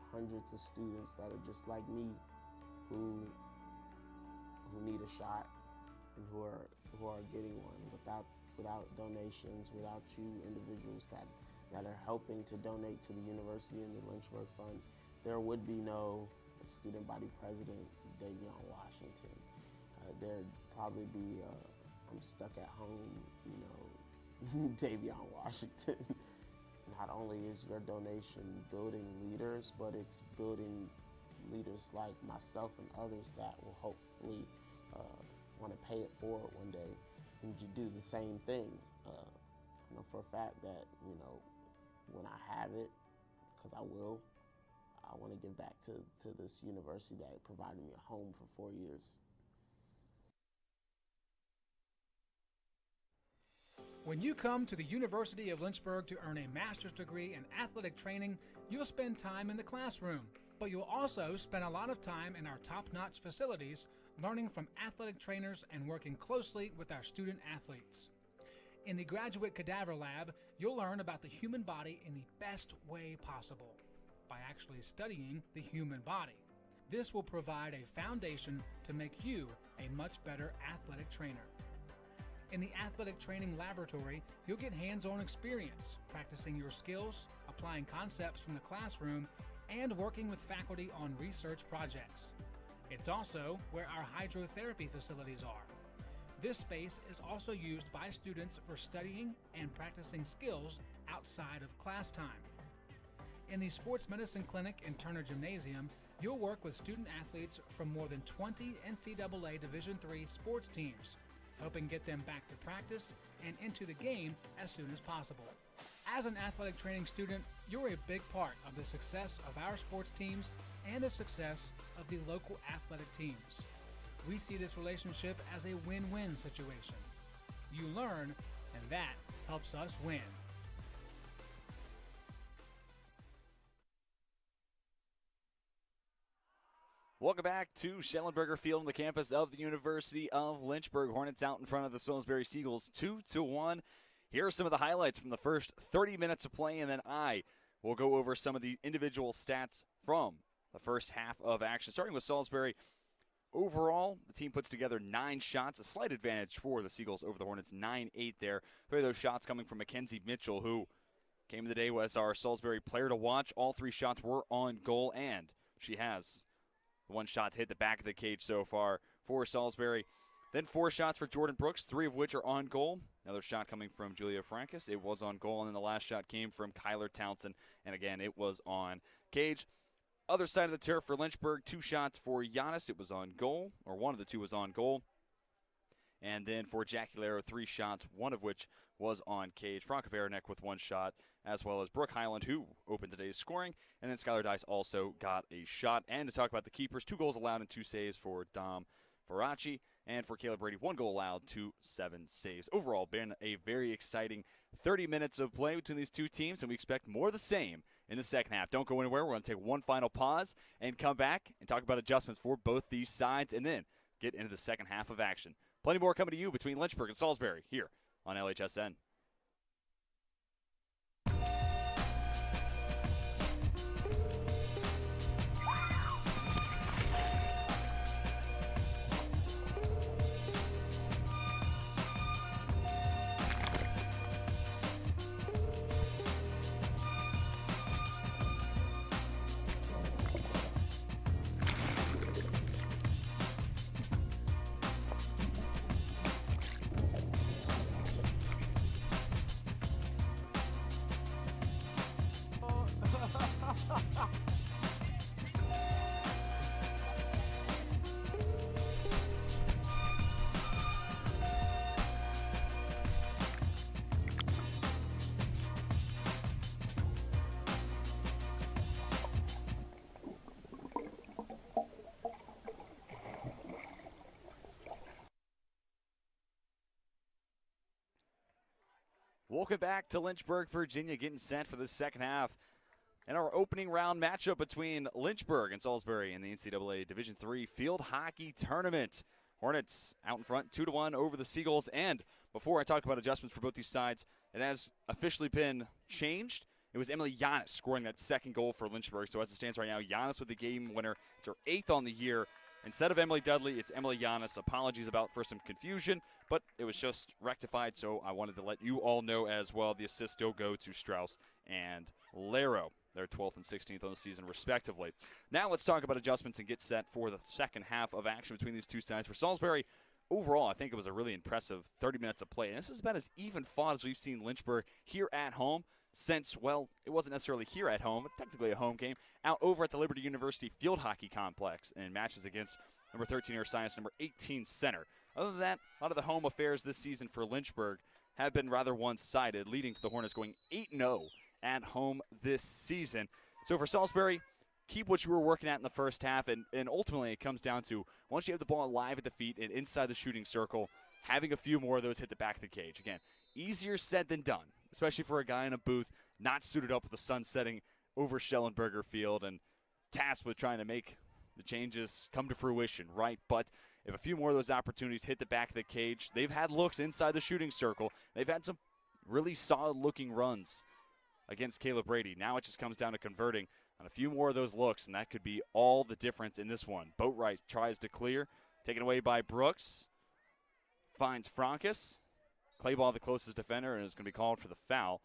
hundreds of students that are just like me, who need a shot and who are getting one. Without donations, without you individuals that are helping to donate to the university and the Lynchburg Fund, there would be no student body president Davion Washington. There'd probably be I'm stuck at home, Davion Washington. Not only is your donation building leaders, but it's building leaders like myself and others that will hopefully want to pay it forward one day and do the same thing. I know for a fact that, when I have it, because I will, I want to give back to this university that provided me a home for 4 years. When you come to the University of Lynchburg to earn a master's degree in athletic training, you'll spend time in the classroom, but you'll also spend a lot of time in our top-notch facilities, learning from athletic trainers and working closely with our student athletes. In the Graduate Cadaver Lab, you'll learn about the human body in the best way possible, by actually studying the human body. This will provide a foundation to make you a much better athletic trainer. In the athletic training laboratory, you'll get hands-on experience, practicing your skills, applying concepts from the classroom, and working with faculty on research projects. It's also where our hydrotherapy facilities are. This space is also used by students for studying and practicing skills outside of class time. In the Sports Medicine Clinic and Turner Gymnasium, you'll work with student athletes from more than 20 NCAA Division III sports teams, helping get them back to practice and into the game as soon as possible. As an athletic training student, you're a big part of the success of our sports teams and the success of the local athletic teams. We see this relationship as a win-win situation. You learn, and that helps us win. Welcome back to Schellenberger Field on the campus of the University of Lynchburg. Hornets out in front of the Salisbury Seagulls 2-1. Here are some of the highlights from the first 30 minutes of play, and then I will go over some of the individual stats from the first half of action. Starting with Salisbury, overall, the team puts together 9 shots, a slight advantage for the Seagulls over the Hornets, 9-8 there. 3 of those shots coming from Mackenzie Mitchell, who came in the day as our Salisbury player to watch. All 3 shots were on goal, and she has the 1 shot to hit the back of the cage so far for Salisbury. Then 4 shots for Jordan Brooks, 3 of which are on goal. Another shot coming from Julia Francas. It was on goal, and then the last shot came from Kyler Townsend, and again, it was on cage. Other side of the turf for Lynchburg, 2 shots for Giannis. It was on goal, or one of the 2 was on goal. And then for Jackie Laro, 3 shots, 1 of which was on cage. Franca Veranek with 1 shot, as well as Brooke Highland, who opened today's scoring. And then Skylar Dice also got a shot. And to talk about the keepers, 2 goals allowed and 2 saves for Dom Faraci. And for Caleb Brady, 1 goal allowed to 7 saves. Overall, been a very exciting 30 minutes of play between these two teams, and we expect more of the same in the second half. Don't go anywhere. We're going to take one final pause and come back and talk about adjustments for both these sides and then get into the second half of action. Plenty more coming to you between Lynchburg and Salisbury here on LHSN. Welcome back to Lynchburg, Virginia, getting set for the second half. And our opening round matchup between Lynchburg and Salisbury in the NCAA Division III Field Hockey Tournament. Hornets out in front, 2-1 over the Seagulls. And before I talk about adjustments for both these sides, it has officially been changed. It was Emily Giannis scoring that second goal for Lynchburg. So as it stands right now, Giannis with the game winner. It's her 8th on the year. Instead of Emily Dudley, it's Emily Giannis. Apologies for some confusion, but it was just rectified, so I wanted to let you all know as well. The assists still go to Strauss and Laro. They're 12th and 16th on the season, respectively. Now let's talk about adjustments and get set for the second half of action between these two sides. For Salisbury, overall, I think it was a really impressive 30 minutes of play. And this is about as even fought as we've seen Lynchburg here at home since, well, it wasn't necessarily here at home, but technically a home game, out over at the Liberty University Field Hockey Complex in matches against number 13 Air Science, number 18 Center. Other than that, a lot of the home affairs this season for Lynchburg have been rather one-sided, leading to the Hornets going 8-0 at home this season. So for Salisbury, keep what you were working at in the first half, and ultimately it comes down to, once you have the ball live at the feet and inside the shooting circle, having a few more of those hit the back of the cage. Again, easier said than done, especially for a guy in a booth not suited up with the sun setting over Schellenberger Field and tasked with trying to make the changes come to fruition, right? But if a few more of those opportunities hit the back of the cage, they've had looks inside the shooting circle. They've had some really solid-looking runs against Caleb Brady. Now it just comes down to converting on a few more of those looks, and that could be all the difference in this one. Boatwright tries to clear, taken away by Brooks. Finds Frankus. Clayball, the closest defender, and is going to be called for the foul.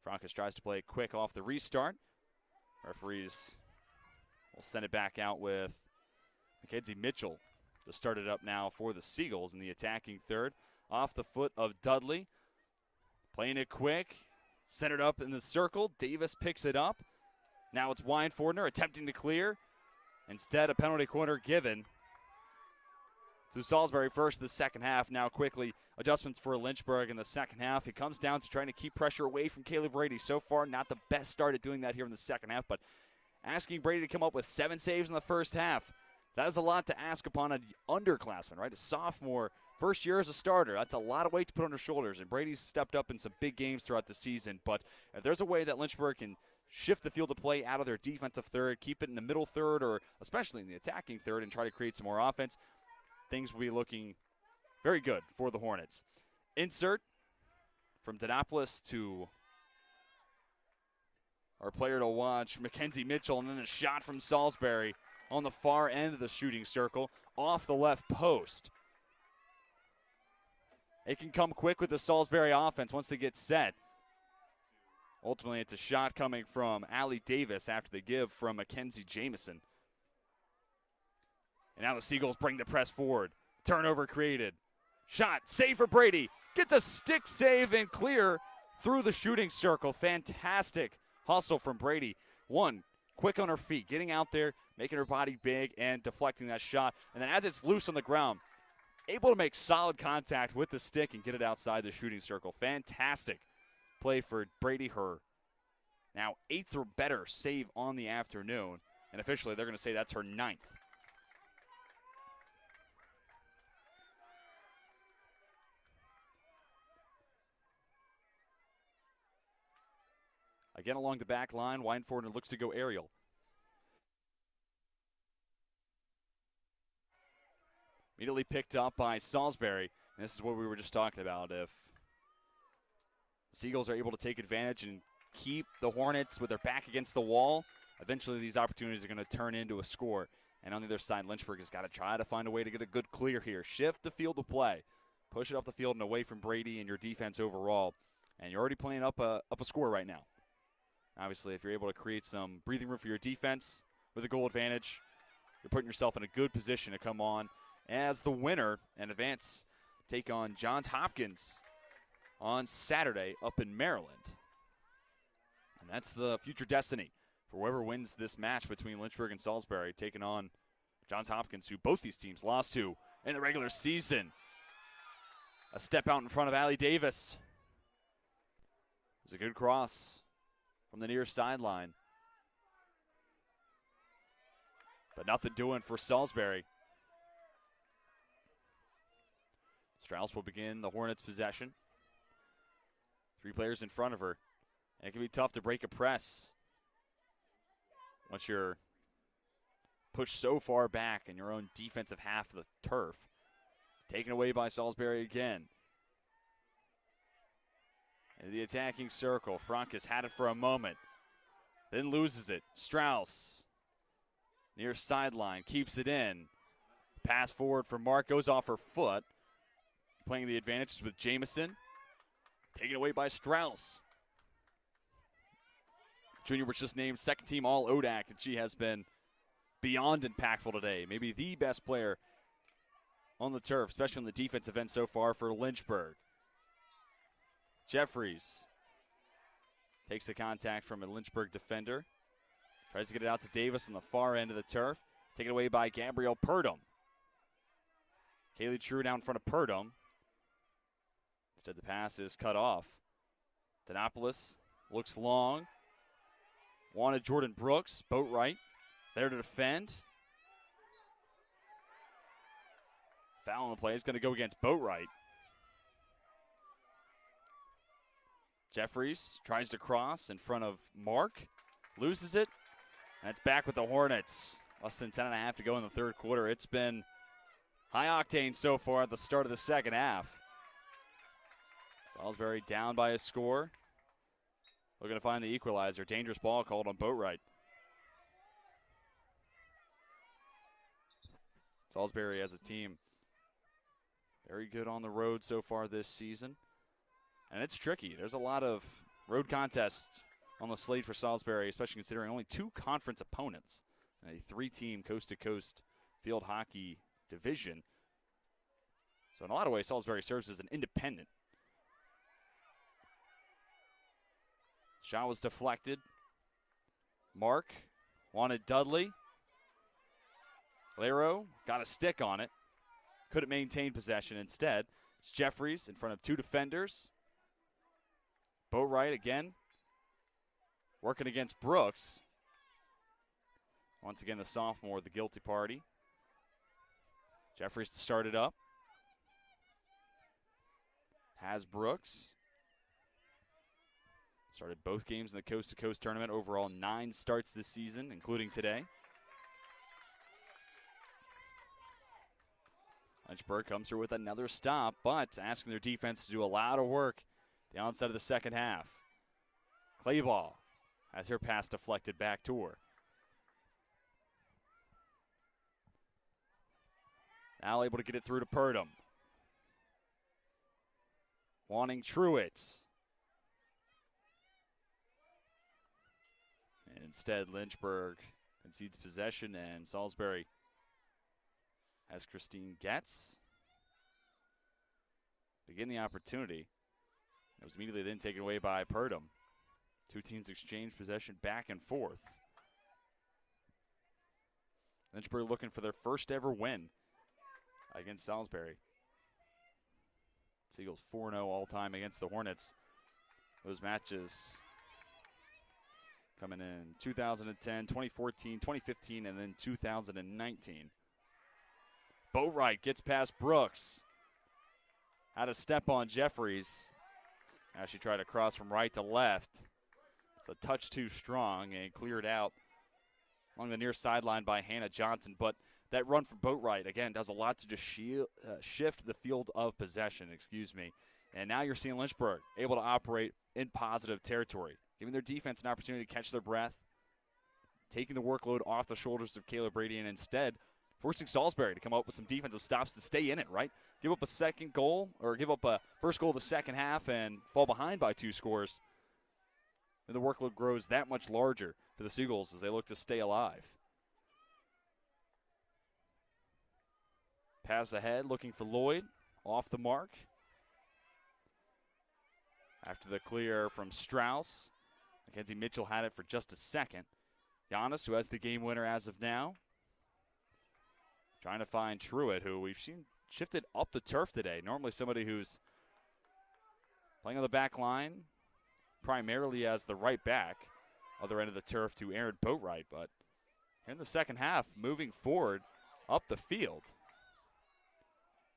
Frankus tries to play quick off the restart. Referees will send it back out with Mackenzie Mitchell to start it up now for the Seagulls in the attacking third. Off the foot of Dudley. Playing it quick. Centered up in the circle. Davis picks it up. Now it's Weinfordner attempting to clear. Instead, a penalty corner given to Salisbury first the second half. Now quickly, adjustments for Lynchburg in the second half. It comes down to trying to keep pressure away from Caleb Brady. So far, not the best start at doing that here in the second half, but asking Brady to come up with 7 saves in the first half, that is a lot to ask upon an underclassman, right? A sophomore, first year as a starter. That's a lot of weight to put on her shoulders, and Brady's stepped up in some big games throughout the season. But if there's a way that Lynchburg can shift the field of play out of their defensive third, keep it in the middle third, or especially in the attacking third, and try to create some more offense, things will be looking very good for the Hornets. Insert from Denopolis to our player to watch, Mackenzie Mitchell, and then a shot from Salisbury on the far end of the shooting circle off the left post. It can come quick with the Salisbury offense once they get set. Ultimately, it's a shot coming from Allie Davis after the give from Mackenzie Jamison. And now the Seagulls bring the press forward. Turnover created. Shot, save for Brady. Gets a stick save and clear through the shooting circle. Fantastic hustle from Brady. One, quick on her feet, getting out there, making her body big and deflecting that shot. And then as it's loose on the ground, able to make solid contact with the stick and get it outside the shooting circle. Fantastic play for Brady. Her now 8th or better save on the afternoon. And officially, they're going to say that's her 9th. Again along the back line, Weinford looks to go aerial. Immediately picked up by Salisbury. And this is what we were just talking about. If the Seagulls are able to take advantage and keep the Hornets with their back against the wall, eventually these opportunities are going to turn into a score. And on the other side, Lynchburg has got to try to find a way to get a good clear here. Shift the field of play. Push it up the field and away from Brady and your defense overall. And you're already playing up a score right now. Obviously, if you're able to create some breathing room for your defense with a goal advantage, you're putting yourself in a good position to come on as the winner and advance, take on Johns Hopkins on Saturday up in Maryland. And that's the future destiny for whoever wins this match between Lynchburg and Salisbury, taking on Johns Hopkins, who both these teams lost to in the regular season. A step out in front of Allie Davis. It was a good cross from the near sideline. But nothing doing for Salisbury. Strauss will begin the Hornets' possession. 3 players in front of her. And it can be tough to break a press once you're pushed so far back in your own defensive half of the turf. Taken away by Salisbury again. Into the attacking circle. Frank has had it for a moment. Then loses it. Strauss. Near sideline. Keeps it in. Pass forward for Mark. Goes off her foot. Playing the advantages with Jamison. Taken away by Strauss. Junior was just named second team All ODAC, and she has been beyond impactful today. Maybe the best player on the turf, especially on the defensive end so far for Lynchburg. Jeffries takes the contact from a Lynchburg defender. Tries to get it out to Davis on the far end of the turf. Taken away by Gabrielle Purdom. Kaylee True down in front of Purdom. Instead, the pass is cut off. Denopoulos looks long. Wanted Jordan Brooks, Boatwright, there to defend. Foul on the play is going to go against Boatwright. Jeffries tries to cross in front of Mark, loses it, and it's back with the Hornets. Less than 10.5 to go in the third quarter. It's been high octane so far at the start of the second half. Salisbury down by a score. Looking to find the equalizer. Dangerous ball called on Boatwright. Salisbury as a team very good on the road so far this season. And it's tricky. There's a lot of road contests on the slate for Salisbury, especially considering only 2 conference opponents in a 3-team coast-to-coast field hockey division. So in a lot of ways, Salisbury serves as an independent. Shot was deflected. Mark wanted Dudley. Lero got a stick on it. Couldn't maintain possession. Instead, it's Jeffries in front of 2 defenders. Boatwright again working against Brooks. Once again, the sophomore, the guilty party. Jeffries to start it up. Has Brooks. Started both games in the coast-to-coast tournament. Overall, 9 starts this season, including today. Lynchburg comes through with another stop, but asking their defense to do a lot of work at the onset of the second half. Clayball has her pass deflected back to her. Now able to get it through to Purdom. Wanting Truitt. And instead, Lynchburg concedes possession, and Salisbury has Christine Getz begin the opportunity. It was immediately then taken away by Purdom. 2 teams exchange possession back and forth. Lynchburg looking for their first ever win against Salisbury. Seagulls 4-0 all-time against the Hornets. Those matches coming in 2010, 2014, 2015, and then 2019. Boatwright gets past Brooks. Had a step on Jeffries as she tried to cross from right to left. It's a touch too strong and cleared out along the near sideline by Hannah Johnson. But that run for Boatwright, again, does a lot to just shift the field of possession, And now you're seeing Lynchburg able to operate in positive territory, giving their defense an opportunity to catch their breath, taking the workload off the shoulders of Caleb Brady, and instead forcing Salisbury to come up with some defensive stops to stay in it, right? Give up a second goal, or give up a first goal of the second half and fall behind by 2 scores. And the workload grows that much larger for the Seagulls as they look to stay alive. Pass ahead, looking for Lloyd, off the mark. After the clear from Strauss, Mackenzie Mitchell had it for just a second. Giannis, who has the game winner as of now. Trying to find Truitt, who we've seen shifted up the turf today. Normally somebody who's playing on the back line, primarily as the right back, other end of the turf to Aaron Boatwright. But in the second half, moving forward up the field.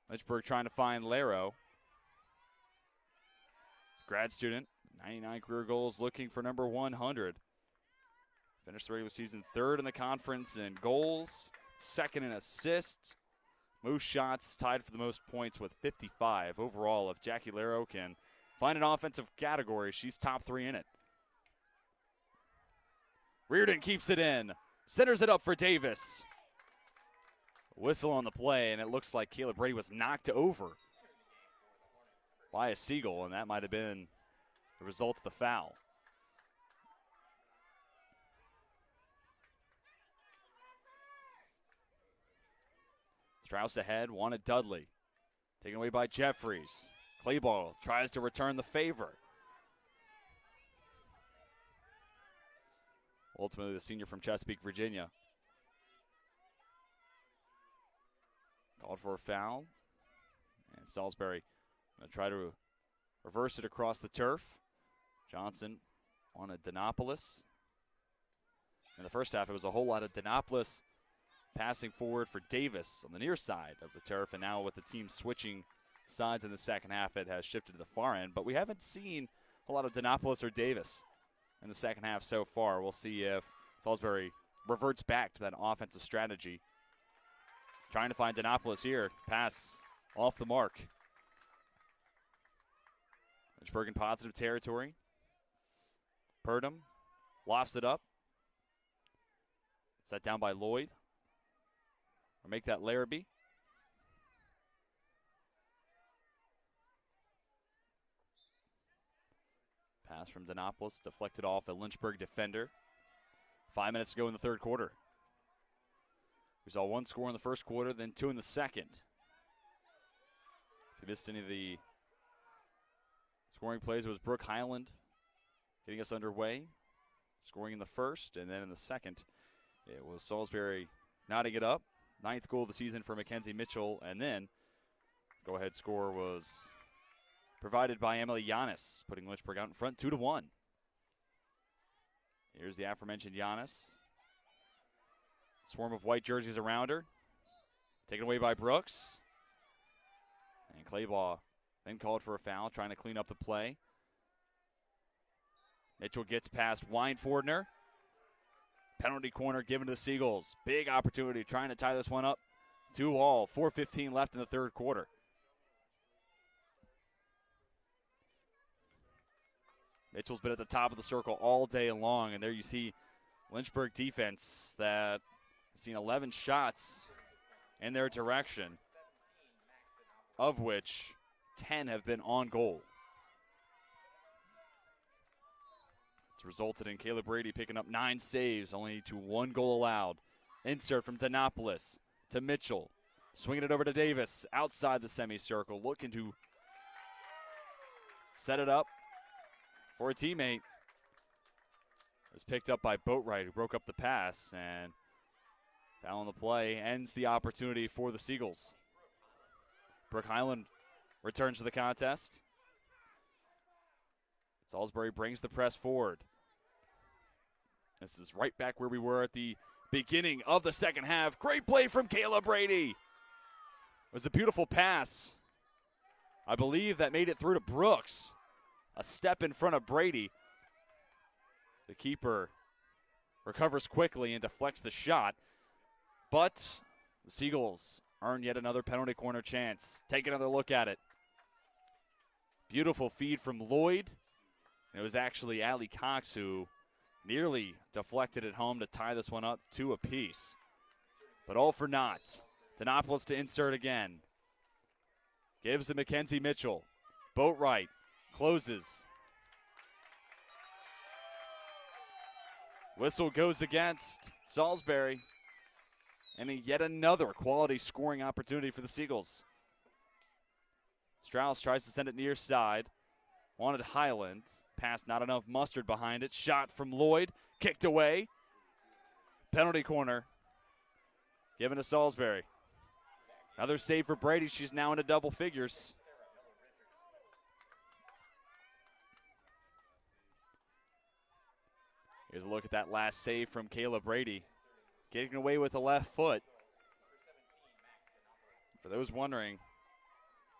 Lynchburg trying to find Laro. Grad student, 99 career goals, looking for number 100. Finished the regular season 3rd in the conference in goals, 2nd in assists. Most shots, tied for the most points with 55 overall. If Jackie Laro can find an offensive category, she's top 3 in it. Reardon keeps it in, centers it up for Davis. Whistle on the play, and it looks like Caleb Brady was knocked over by a Seagull, and that might have been the result of the foul. Strauss ahead, wanted Dudley. Taken away by Jeffries. Clayball tries to return the favor. Ultimately, the senior from Chesapeake, Virginia. Called for a foul. And Salisbury going to try to reverse it across the turf. Johnson on a Denopoulos. In the first half, it was a whole lot of Denopoulos passing forward for Davis on the near side of the turf. And now with the team switching sides in the second half, it has shifted to the far end. But we haven't seen a lot of Denopoulos or Davis in the second half so far. We'll see if Salisbury reverts back to that offensive strategy. Trying to find Denopoulos here. Pass off the mark. Lynchburg in positive territory. Purdom lofts it up. Set down by Lloyd. Or make that Larrabee. Pass from Denopoulos, deflected off a Lynchburg defender. 5 minutes to go in the third quarter. We saw 1 score in the first quarter, then 2 in the second. If you missed any of the scoring plays, it was Brooke Highland getting us underway, scoring in the first, and then in the second, it was Salisbury knotting it up. 9th goal of the season for Mackenzie Mitchell, and then go-ahead score was provided by Emily Giannis, putting Lynchburg out in front 2-1. Here's the aforementioned Giannis. Swarm of white jerseys around her. Taken away by Brooks. And Claybaugh then called for a foul, trying to clean up the play. Mitchell gets past Weinfordner. Penalty corner given to the Seagulls. Big opportunity trying to tie this one up. 2-2, 4:15 left in the third quarter. Mitchell's been at the top of the circle all day long, and there you see Lynchburg defense that has seen 11 shots in their direction, of which 10 have been on goal. It's resulted in Caleb Brady picking up 9 saves, only to 1 goal allowed. Insert from Denopoulos to Mitchell. Swinging it over to Davis outside the semicircle, looking to set it up for a teammate. It was picked up by Boatwright, who broke up the pass, and foul on the play ends the opportunity for the Seagulls. Brooke Highland returns to the contest. Salisbury brings the press forward. This is right back where we were at the beginning of the second half. Great play from Caleb Brady. It was a beautiful pass. I believe that made it through to Brooks. A step in front of Brady. The keeper recovers quickly and deflects the shot, but the Seagulls earn yet another penalty corner chance. Take another look at it. Beautiful feed from Lloyd. It was actually Allie Cox who nearly deflected it home to tie this one up 2 apiece. But all for naught. Denopolis to insert again. Gives to Mackenzie Mitchell. Boatwright closes. Whistle goes against Salisbury. And yet another quality scoring opportunity for the Seagulls. Strauss tries to send it near side. Wanted Highland. Pass, not enough mustard behind it. Shot from Lloyd. Kicked away. Penalty corner. Given to Salisbury. Another save for Brady. She's now into double figures. Here's a look at that last save from Kayla Brady. Getting away with the left foot. For those wondering,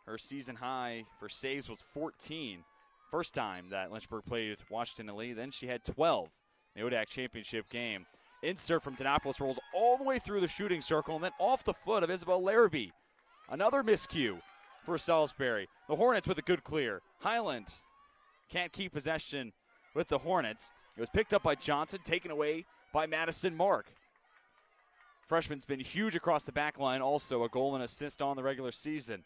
her season high for saves was 14. First time that Lynchburg played Washington Elite. Then she had 12 in the ODAC championship game. Insert from Denopolis rolls all the way through the shooting circle and then off the foot of Isabel Larrabee. Another miscue for Salisbury. The Hornets with a good clear. Highland can't keep possession with the Hornets. It was picked up by Johnson, taken away by Madison Mark. Freshman's been huge across the back line, also a goal and assist on the regular season.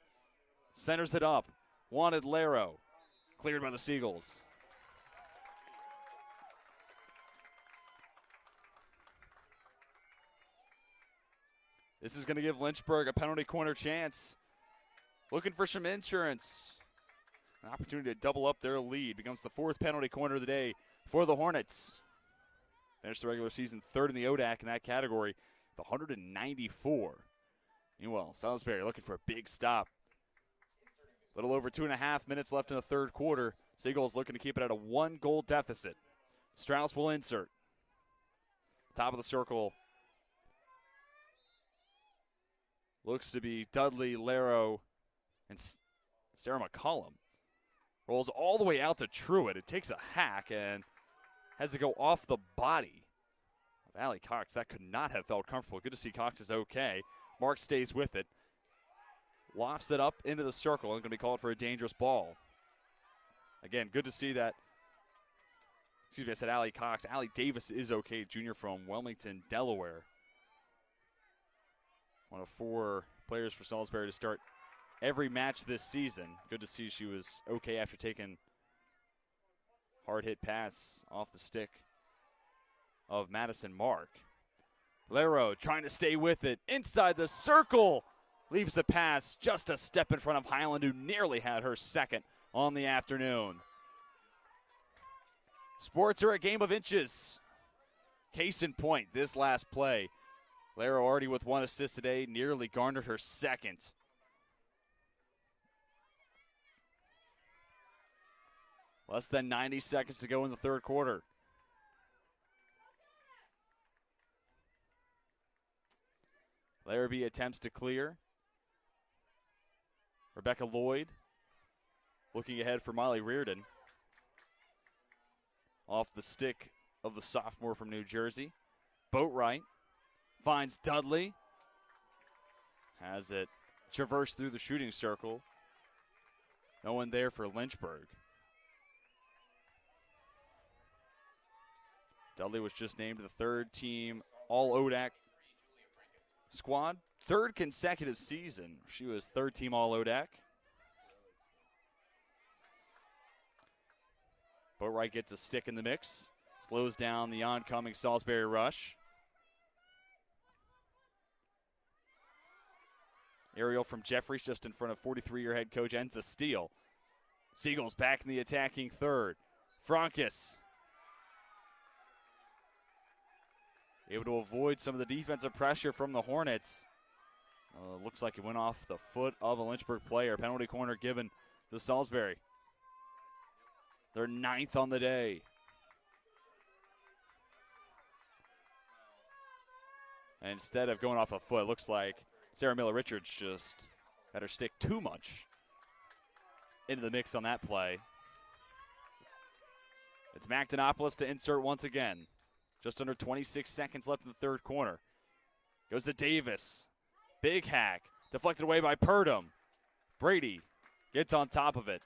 Centers it up. Wanted Laro. Cleared by the Seagulls. This is going to give Lynchburg a penalty corner chance. Looking for some insurance. An opportunity to double up their lead. Becomes the 4th penalty corner of the day for the Hornets. Finished the regular season 3rd in the ODAC in that category with 194. Meanwhile, Salisbury looking for a big stop. A little over 2.5 minutes left in the 3rd quarter. Seagulls looking to keep it at a 1-goal deficit. Strauss will insert. Top of the circle. Looks to be Dudley, Laro, and Sarah McCollum. Rolls all the way out to Truitt. It takes a hack and has to go off the body of Allie Cox. That could not have felt comfortable. Good to see Cox is okay. Mark stays with it. Lofts it up into the circle and going to be called for a dangerous ball. Again, good to see that. Excuse me, I said Allie Cox. Allie Davis is okay, junior from Wilmington, Delaware. One of 4 players for Salisbury to start every match this season. Good to see she was okay after taking hard hit pass off the stick of Madison Mark. Laro trying to stay with it. Inside the circle. Leaves the pass just a step in front of Highland, who nearly had her 2nd on the afternoon. Sports are a game of inches. Case in point, this last play. Laro already with 1 assist today, nearly garnered her 2nd. Less than 90 seconds to go in the 3rd quarter. Larrabee attempts to clear. Rebecca Lloyd looking ahead for Molly Reardon. Off the stick of the sophomore from New Jersey. Boatwright finds Dudley. Has it traversed through the shooting circle. No one there for Lynchburg. Dudley was just named to the 3rd team All ODAC squad. 3rd consecutive season. She was 3rd team All ODAC. Boatwright gets a stick in the mix. Slows down the oncoming Salisbury rush. Aerial from Jeffries just in front of 43-year head coach, ends the steal. Seagulls back in the attacking 3rd. Frankus able to avoid some of the defensive pressure from the Hornets. Looks like it went off the foot of a Lynchburg player. Penalty corner given to Salisbury. They're 9th on the day. And instead of going off a foot, looks like Sarah Miller-Richards just had her stick too much into the mix on that play. It's Mactonopoulos to insert once again. Just under 26 seconds left in the third quarter. Goes to Davis. Big hack. Deflected away by Purdom. Brady gets on top of it.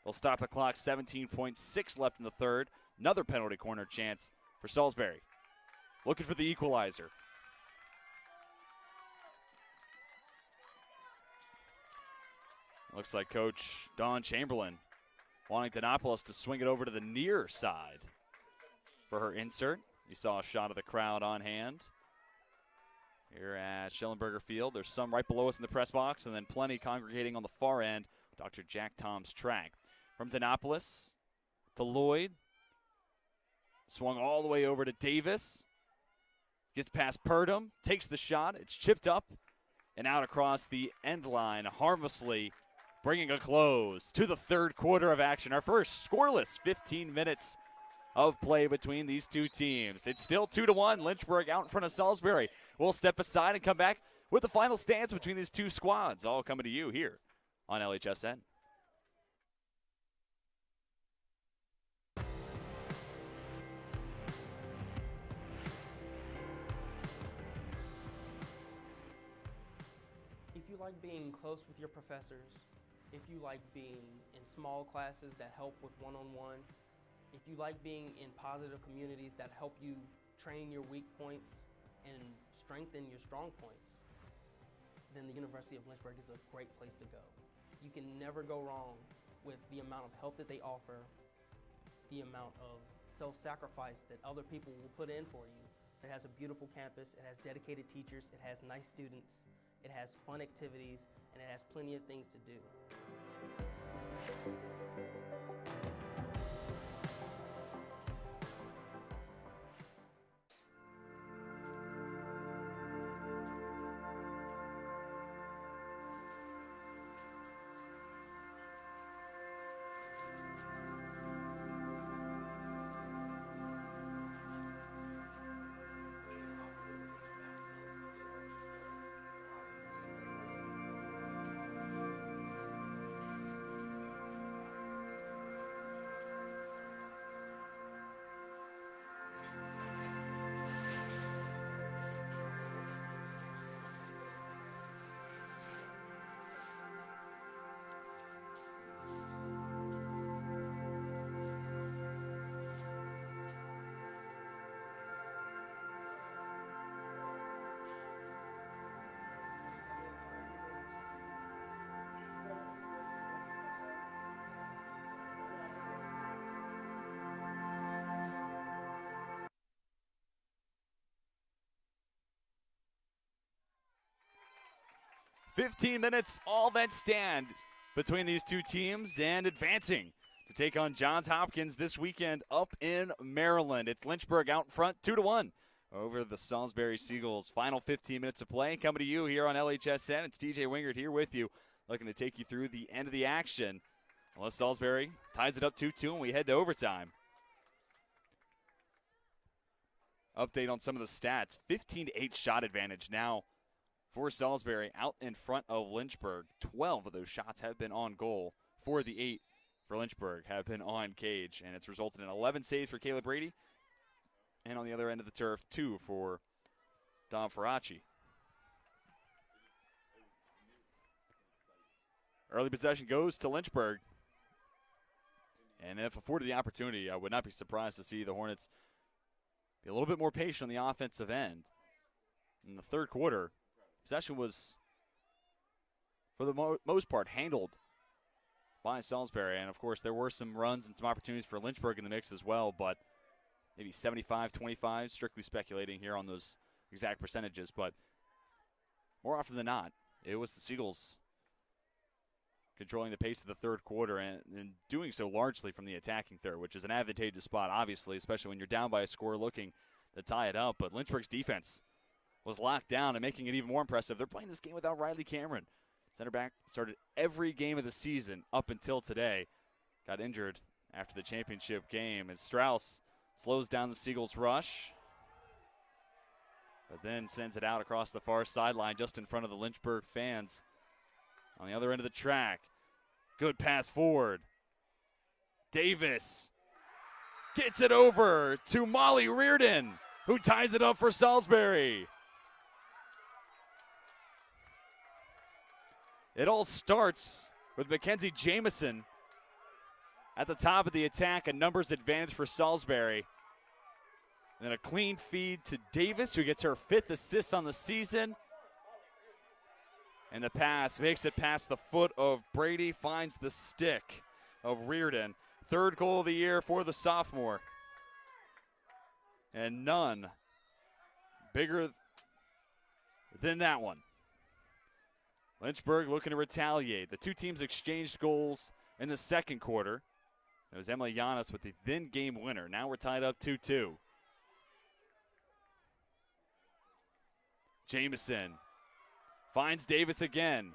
They'll stop the clock. 17.6 left in the third. Another penalty corner chance for Salisbury. Looking for the equalizer. Looks like Coach Dawn Chamberlain wanting Donopoulos to swing it over to the near side for her insert. You saw a shot of the crowd on hand here at Schellenberger Field. There's some right below us in the press box, and then plenty congregating on the far end. Dr. Jack Tom's track. From Donopoulos to Lloyd. Swung all the way over to Davis. Gets past Purdom, takes the shot. It's chipped up and out across the end line, harmlessly bringing a close to the third quarter of action. Our first scoreless 15 minutes of play between these two teams. It's still 2-1. Lynchburg out in front of Salisbury. We'll step aside and come back with the final stance between these two squads. All coming to you here on LHSN. If you like being close with your professors, if you like being in small classes that help with one-on-one, if you like being in positive communities that help you train your weak points and strengthen your strong points, then the University of Lynchburg is a great place to go. You can never go wrong with the amount of help that they offer, the amount of self-sacrifice that other people will put in for you. It has a beautiful campus, it has dedicated teachers, it has nice students, it has fun activities, and it has plenty of things to do. "15 minutes, all that stand between these two teams and advancing to take on Johns Hopkins this weekend up in Maryland. It's Lynchburg out in front, 2-1 over the Salisbury Seagulls. Final 15 minutes of play coming to you here on LHSN. It's TJ Wingert here with you, looking to take you through the end of the action. Unless Salisbury ties it up 2-2 and we head to overtime. Update on some of the stats. 15-8 shot advantage now for Salisbury out in front of Lynchburg. 12 of those shots have been on goal. 4 of the 8 for Lynchburg have been on cage, and it's resulted in 11 saves for Caleb Brady. And on the other end of the turf, 2 for Dom Faraci. Early possession goes to Lynchburg. And if afforded the opportunity, I would not be surprised to see the Hornets be a little bit more patient on the offensive end. In the third quarter, possession was, for the most part, handled by Salisbury. And, of course, there were some runs and some opportunities for Lynchburg in the mix as well, but maybe 75-25, strictly speculating here on those exact percentages. But more often than not, it was the Seagulls controlling the pace of the third quarter and doing so largely from the attacking third, which is an advantageous spot, obviously, especially when you're down by a score looking to tie it up. But Lynchburg's defense was locked down and making it even more impressive. They're playing this game without Riley Cameron. Center back started every game of the season up until today. Got injured after the championship game as Strauss slows down the Seagulls' rush, but then sends it out across the far sideline just in front of the Lynchburg fans. On the other end of the track, good pass forward. Davis Gets it over to Molly Reardon, who ties it up for Salisbury. It all starts with Mackenzie Jamison at the top of the attack, a numbers advantage for Salisbury. And then a clean feed to Davis, who gets her 5th assist on the season. And the pass makes it past the foot of Brady, finds the stick of Reardon. 3rd goal of the year for the sophomore. And none bigger than that one. Lynchburg looking to retaliate. The two teams exchanged goals in the 2nd quarter. It was Emily Giannis with the then game winner. Now we're tied up 2-2. Jamison finds Davis again.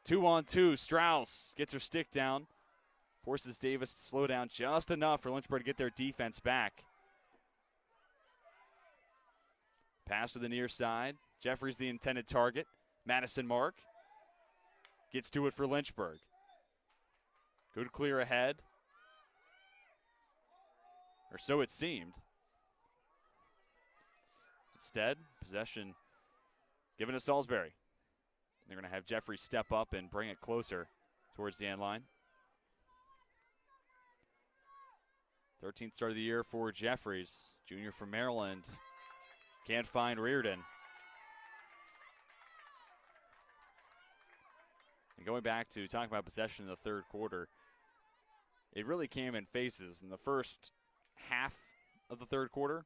2-on-2. Strauss gets her stick down. Forces Davis to slow down just enough for Lynchburg to get their defense back. Pass to the near side. Jeffries the intended target. Madison Mark gets to it for Lynchburg. Good clear ahead. Or so it seemed. Instead, possession given to Salisbury. They're going to have Jeffries step up and bring it closer towards the end line. 13th start of the year for Jeffries, junior from Maryland. Can't find Reardon. And going back to talking about possession in the 3rd quarter, it really came in phases. In the first half of the 3rd quarter,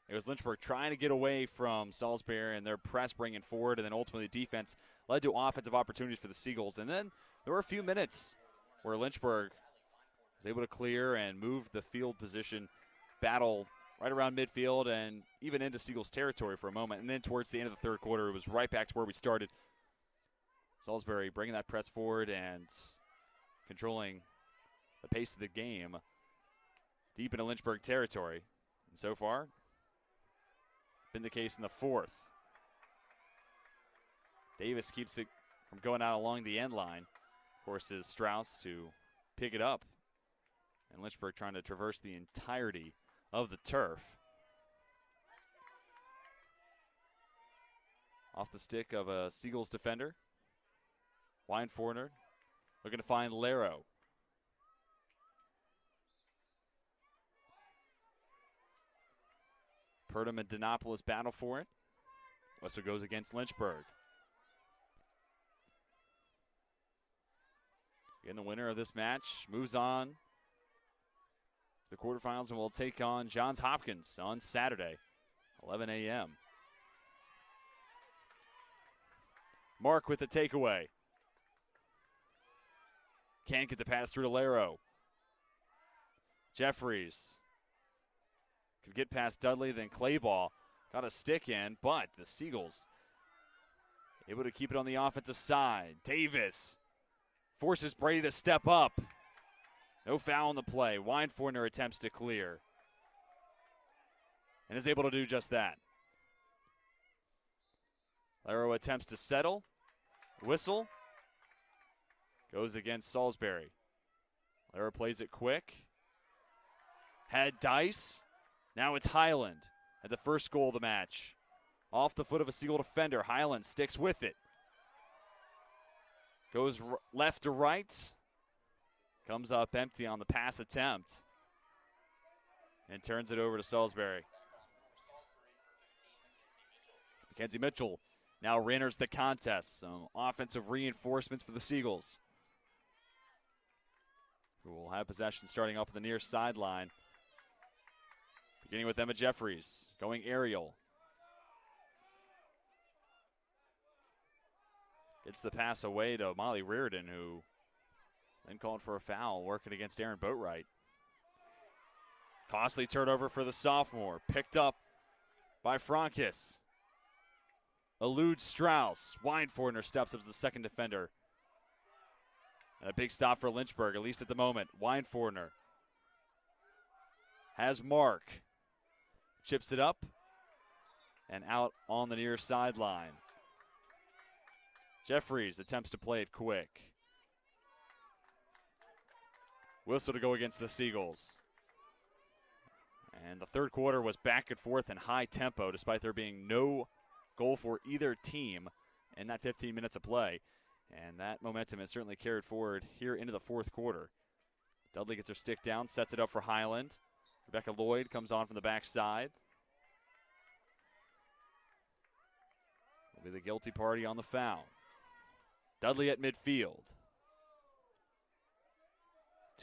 it was Lynchburg trying to get away from Salisbury and their press bringing forward, and then ultimately defense led to offensive opportunities for the Seagulls. And then there were a few minutes where Lynchburg was able to clear and move the field position battle right around midfield and even into Seagulls territory for a moment. And then towards the end of the 3rd quarter, it was right back to where we started. Salisbury bringing that press forward and controlling the pace of the game deep into Lynchburg territory. And so far, been the case in the 4th. Davis keeps it from going out along the end line. Forces Strauss to pick it up. And Lynchburg trying to traverse the entirety of the turf. Off the stick of a Seagulls defender. Weinforner looking to find Laro. Purdom and Dinopolis battle for it. Wessel goes against Lynchburg. Again, the winner of this match moves on to the quarterfinals and will take on Johns Hopkins on Saturday, 11 a.m. Mark with the takeaway. Can't get the pass through to Laro. Jeffries could get past Dudley, then Clayball got a stick in, but the Seagulls able to keep it on the offensive side. Davis forces Brady to step up. No foul in the play. Weinforner attempts to clear and is able to do just that. Laro attempts to settle. Whistle. Goes against Salisbury. Laro plays it quick. Had Dice. Now it's Highland at the first goal of the match. Off the foot of a Seagull defender. Highland sticks with it. Goes left to right. Comes up empty on the pass attempt. And turns it over to Salisbury. Mackenzie Mitchell now re-enters the contest. Some offensive reinforcements for the Seagulls, who will have possession starting up on the near sideline. Beginning with Emma Jeffries, going aerial. Gets the pass away to Molly Reardon, who then called for a foul, working against Aaron Boatwright. Costly turnover for the sophomore, picked up by Frankis. Eludes Strauss. Weinforner steps up as the second defender. And a big stop for Lynchburg, at least at the moment. Weinforner has Mark. Chips it up and out on the near sideline. Jeffries attempts to play it quick. Whistle to go against the Seagulls. And the third quarter was back and forth and high tempo despite there being no goal for either team in that 15 minutes of play. And that momentum is certainly carried forward here into the fourth quarter. Dudley gets her stick down, sets it up for Highland. Rebecca Lloyd comes on from the backside. Will be the guilty party on the foul. Dudley at midfield.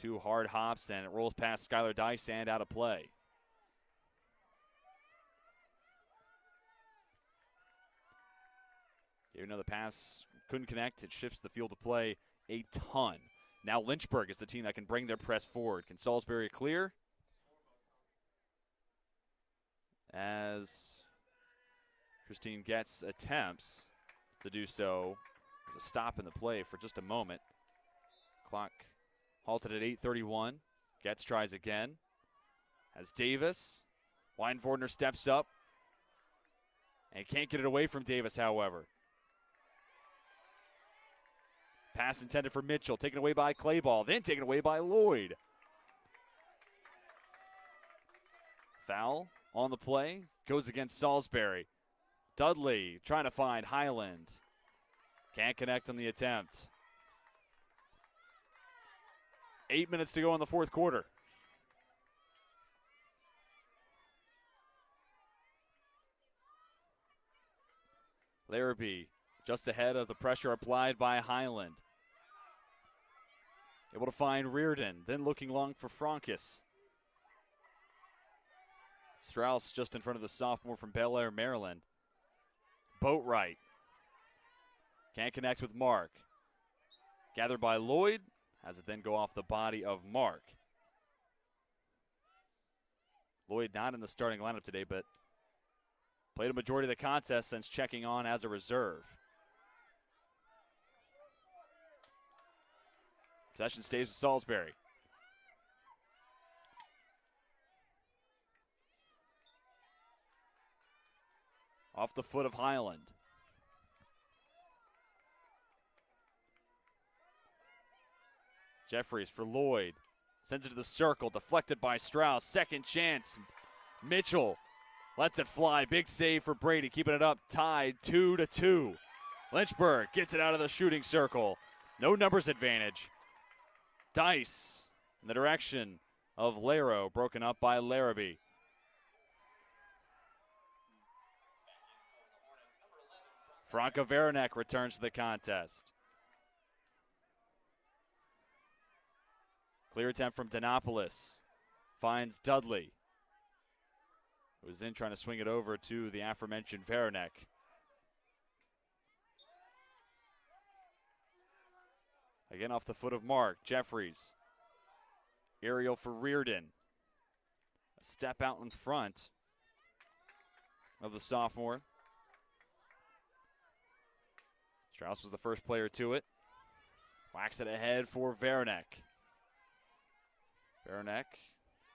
2 hard hops, and it rolls past Skylar Dice and out of play. Even though the pass couldn't connect, it shifts the field of play a ton. Now Lynchburg is the team that can bring their press forward. Can Salisbury clear? As Christine Getz attempts to do so. There's a stop in the play for just a moment. Clock halted at 8:31. Getz tries again. As Davis. Weinfordner steps up. And can't get it away from Davis, however. Pass intended for Mitchell, taken away by Clayball, then taken away by Lloyd. Foul on the play, goes against Salisbury. Dudley trying to find Highland. Can't connect on the attempt. 8 minutes to go in the fourth quarter. Larrabee just ahead of the pressure applied by Highland. Able to find Reardon, then looking long for Frankus. Strauss just in front of the sophomore from Bel Air, Maryland. Boatwright. Can't connect with Mark. Gathered by Lloyd, has it then go off the body of Mark. Lloyd not in the starting lineup today, but played a majority of the contest since checking on as a reserve. Possession stays with Salisbury. Off the foot of Highland. Jeffries for Lloyd. Sends it to the circle, deflected by Strauss. Second chance. Mitchell lets it fly. Big save for Brady, keeping it up, tied 2-2. Lynchburg gets it out of the shooting circle. No numbers advantage. Dice in the direction of Laro, broken up by Larrabee. Franca Veranek returns to the contest. Clear attempt from Denopolis. Finds Dudley, who's then trying to swing it over to the aforementioned Veranek. Again off the foot of Mark. Jeffries. Aerial for Reardon. A step out in front of the sophomore. Strauss was the first player to it. Whacks it ahead for Veranek. Veranek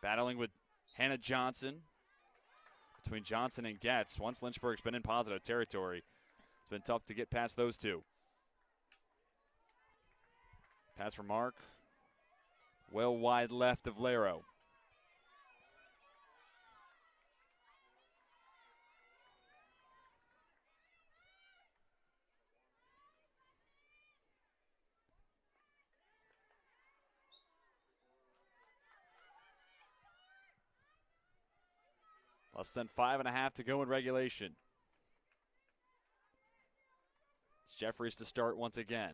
battling with Hannah Johnson. Between Johnson and Getz, once Lynchburg's been in positive territory, it's been tough to get past those two. Pass for Mark. Well wide left of Laro. Less than 5.5 to go in regulation. It's Jeffries to start once again.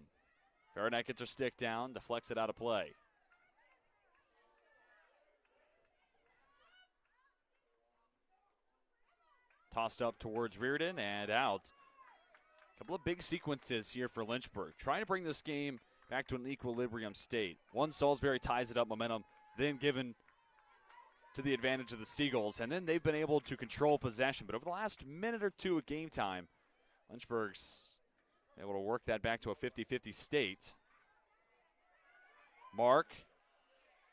Veranek gets her stick down, deflects it out of play. Tossed up towards Reardon and out. A couple of big sequences here for Lynchburg. Trying to bring this game back to an equilibrium state. One, Salisbury ties it up, momentum then given to the advantage of the Seagulls, and then they've been able to control possession. But over the last minute or two of game time, Lynchburg's able to work that back to a 50-50 state. Mark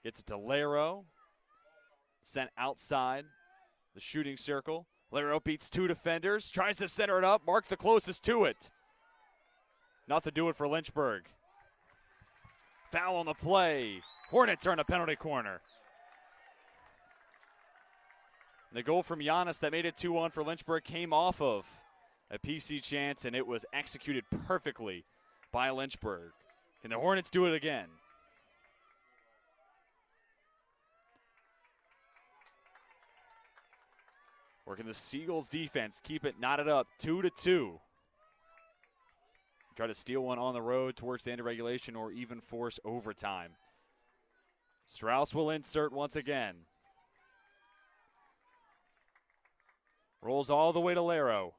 gets it to Laro. Sent outside the shooting circle. Laro beats 2 defenders, tries to center it up. Mark the closest to it. Nothing doing for Lynchburg. Foul on the play. Hornets are in a penalty corner. The goal from Giannis that made it 2-1 for Lynchburg came off of a PC chance, and it was executed perfectly by Lynchburg. Can the Hornets do it again? Or can the Seagulls defense keep it knotted up 2-2? Try to steal one on the road towards the end of regulation or even force overtime. Strauss will insert once again. Rolls all the way to Laro.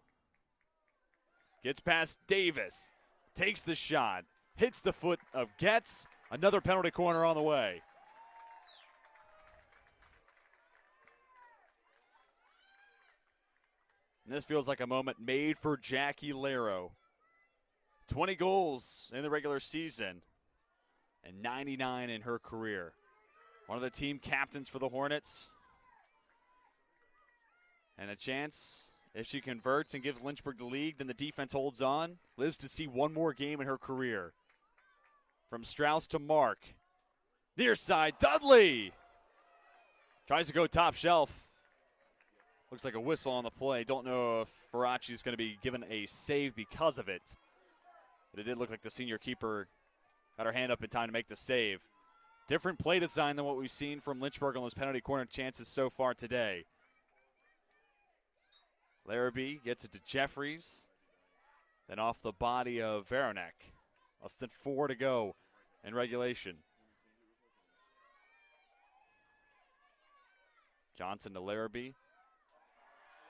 Gets past Davis. Takes the shot. Hits the foot of Getz. Another penalty corner on the way. And this feels like a moment made for Jackie Laro. 20 goals in the regular season and 99 in her career. One of the team captains for the Hornets. And a chance, if she converts and gives Lynchburg the lead, then the defense holds on. Lives to see one more game in her career. From Strauss to Mark. Near side, Dudley! Tries to go top shelf. Looks like a whistle on the play. Don't know if Faraci's going to be given a save because of it. But it did look like the senior keeper got her hand up in time to make the save. Different play design than what we've seen from Lynchburg on those penalty corner chances so far today. Larrabee gets it to Jeffries. Then off the body of Veranek. Less than 4 to go in regulation. Johnson to Larrabee.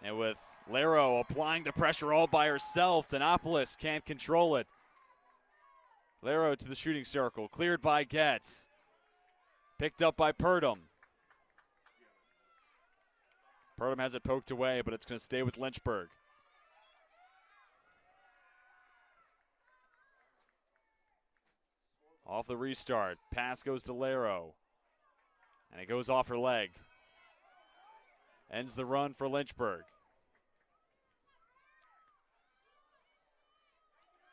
And with Laro applying the pressure all by herself, Denopolis can't control it. Laro to the shooting circle, cleared by Getz. Picked up by Purdom. Purdom has it poked away, but it's going to stay with Lynchburg. Off the restart, pass goes to Laro. And it goes off her leg. Ends the run for Lynchburg.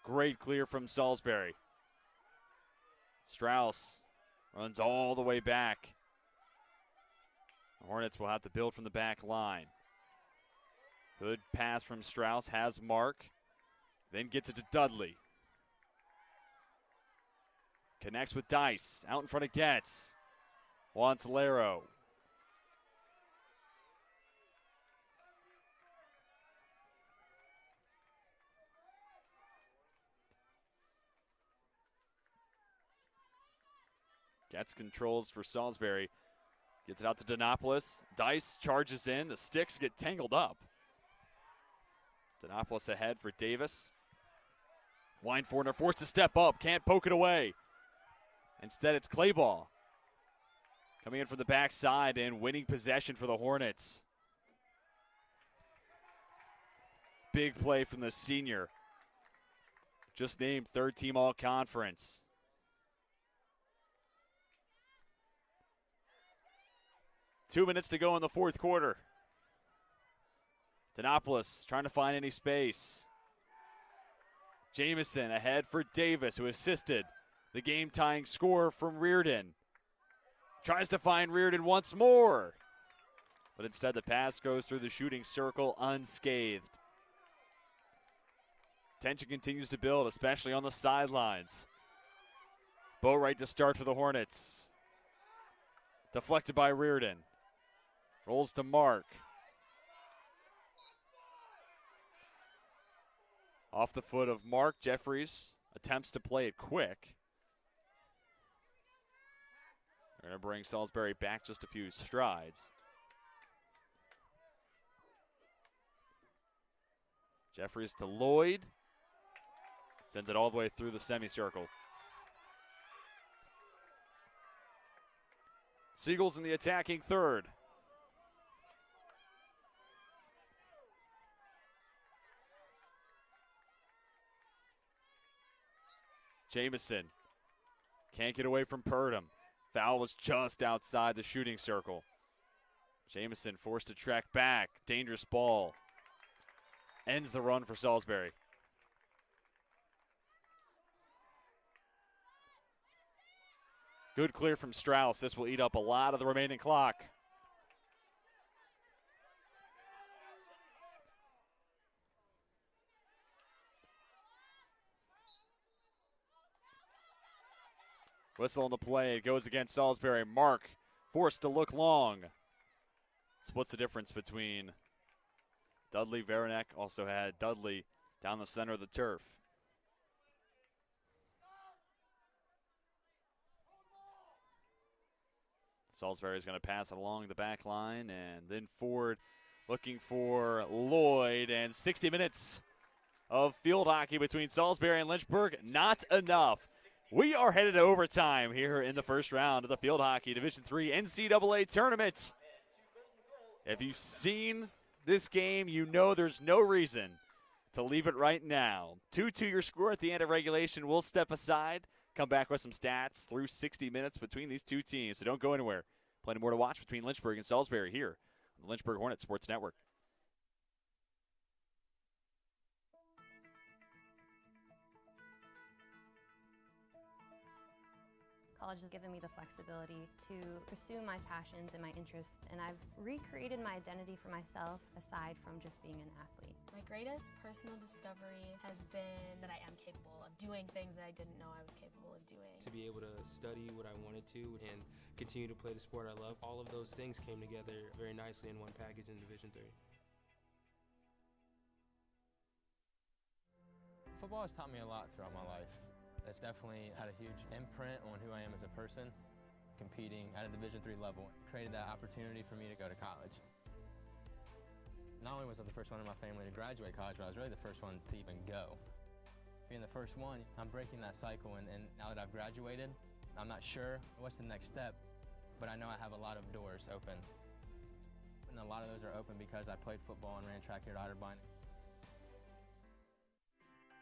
Great clear from Salisbury. Strauss runs all the way back. The Hornets will have to build from the back line. Good pass from Strauss, has Mark. Then gets it to Dudley. Connects with Dice, out in front of Getz. Wants Laro. Getz controls for Salisbury. Gets it out to Denopolis. Dice charges in. The sticks get tangled up. Denopolis ahead for Davis. Weinforner forced to step up. Can't poke it away. Instead, it's Clayball. Coming in from the backside and winning possession for the Hornets. Big play from the senior. Just named third team all-conference. Two minutes to go in the fourth quarter. Denopolis trying to find any space. Jamison ahead for Davis, who assisted the game-tying score from Reardon. Tries to find Reardon once more. But instead the pass goes through the shooting circle unscathed. Tension continues to build, especially on the sidelines. Boatwright to start for the Hornets. Deflected by Reardon. Rolls to Mark. Off the foot of Mark, Jeffries attempts to play it quick. They're going to bring Salisbury back just a few strides. Jeffries to Lloyd. Sends it all the way through the semicircle. Seagulls in the attacking third. Jamison can't get away from Purdom. Foul was just outside the shooting circle. Jamison forced to track back. Dangerous ball. Ends the run for Salisbury. Good clear from Strauss. This will eat up a lot of the remaining clock. Whistle on the play. It goes against Salisbury. Mark forced to look long. What's the difference between Dudley? Veranek also had Dudley down the center of the turf. Salisbury is going to pass it along the back line, and then Ford looking for Lloyd, and 60 minutes of field hockey between Salisbury and Lynchburg. Not enough. We are headed to overtime here in the first round of the field hockey Division III NCAA tournament. If you've seen this game, you know there's no reason to leave it right now. 2-2 your score at the end of regulation. We'll step aside, come back with some stats through 60 minutes between these two teams. So don't go anywhere. Plenty more to watch between Lynchburg and Salisbury here on the Lynchburg Hornets Sports Network. College has given me the flexibility to pursue my passions and my interests, and I've recreated my identity for myself aside from just being an athlete. My greatest personal discovery has been that I am capable of doing things that I didn't know I was capable of doing. To be able to study what I wanted to and continue to play the sport I love, all of those things came together very nicely in one package in Division III. Football has taught me a lot throughout my life. It's definitely had a huge imprint on who I am as a person. Competing at a Division III level created that opportunity for me to go to college. Not only was I the first one in my family to graduate college, but I was really the first one to even go. Being the first one, I'm breaking that cycle, and now that I've graduated, I'm not sure what's the next step, but I know I have a lot of doors open. And a lot of those are open because I played football and ran track here at Otterbein.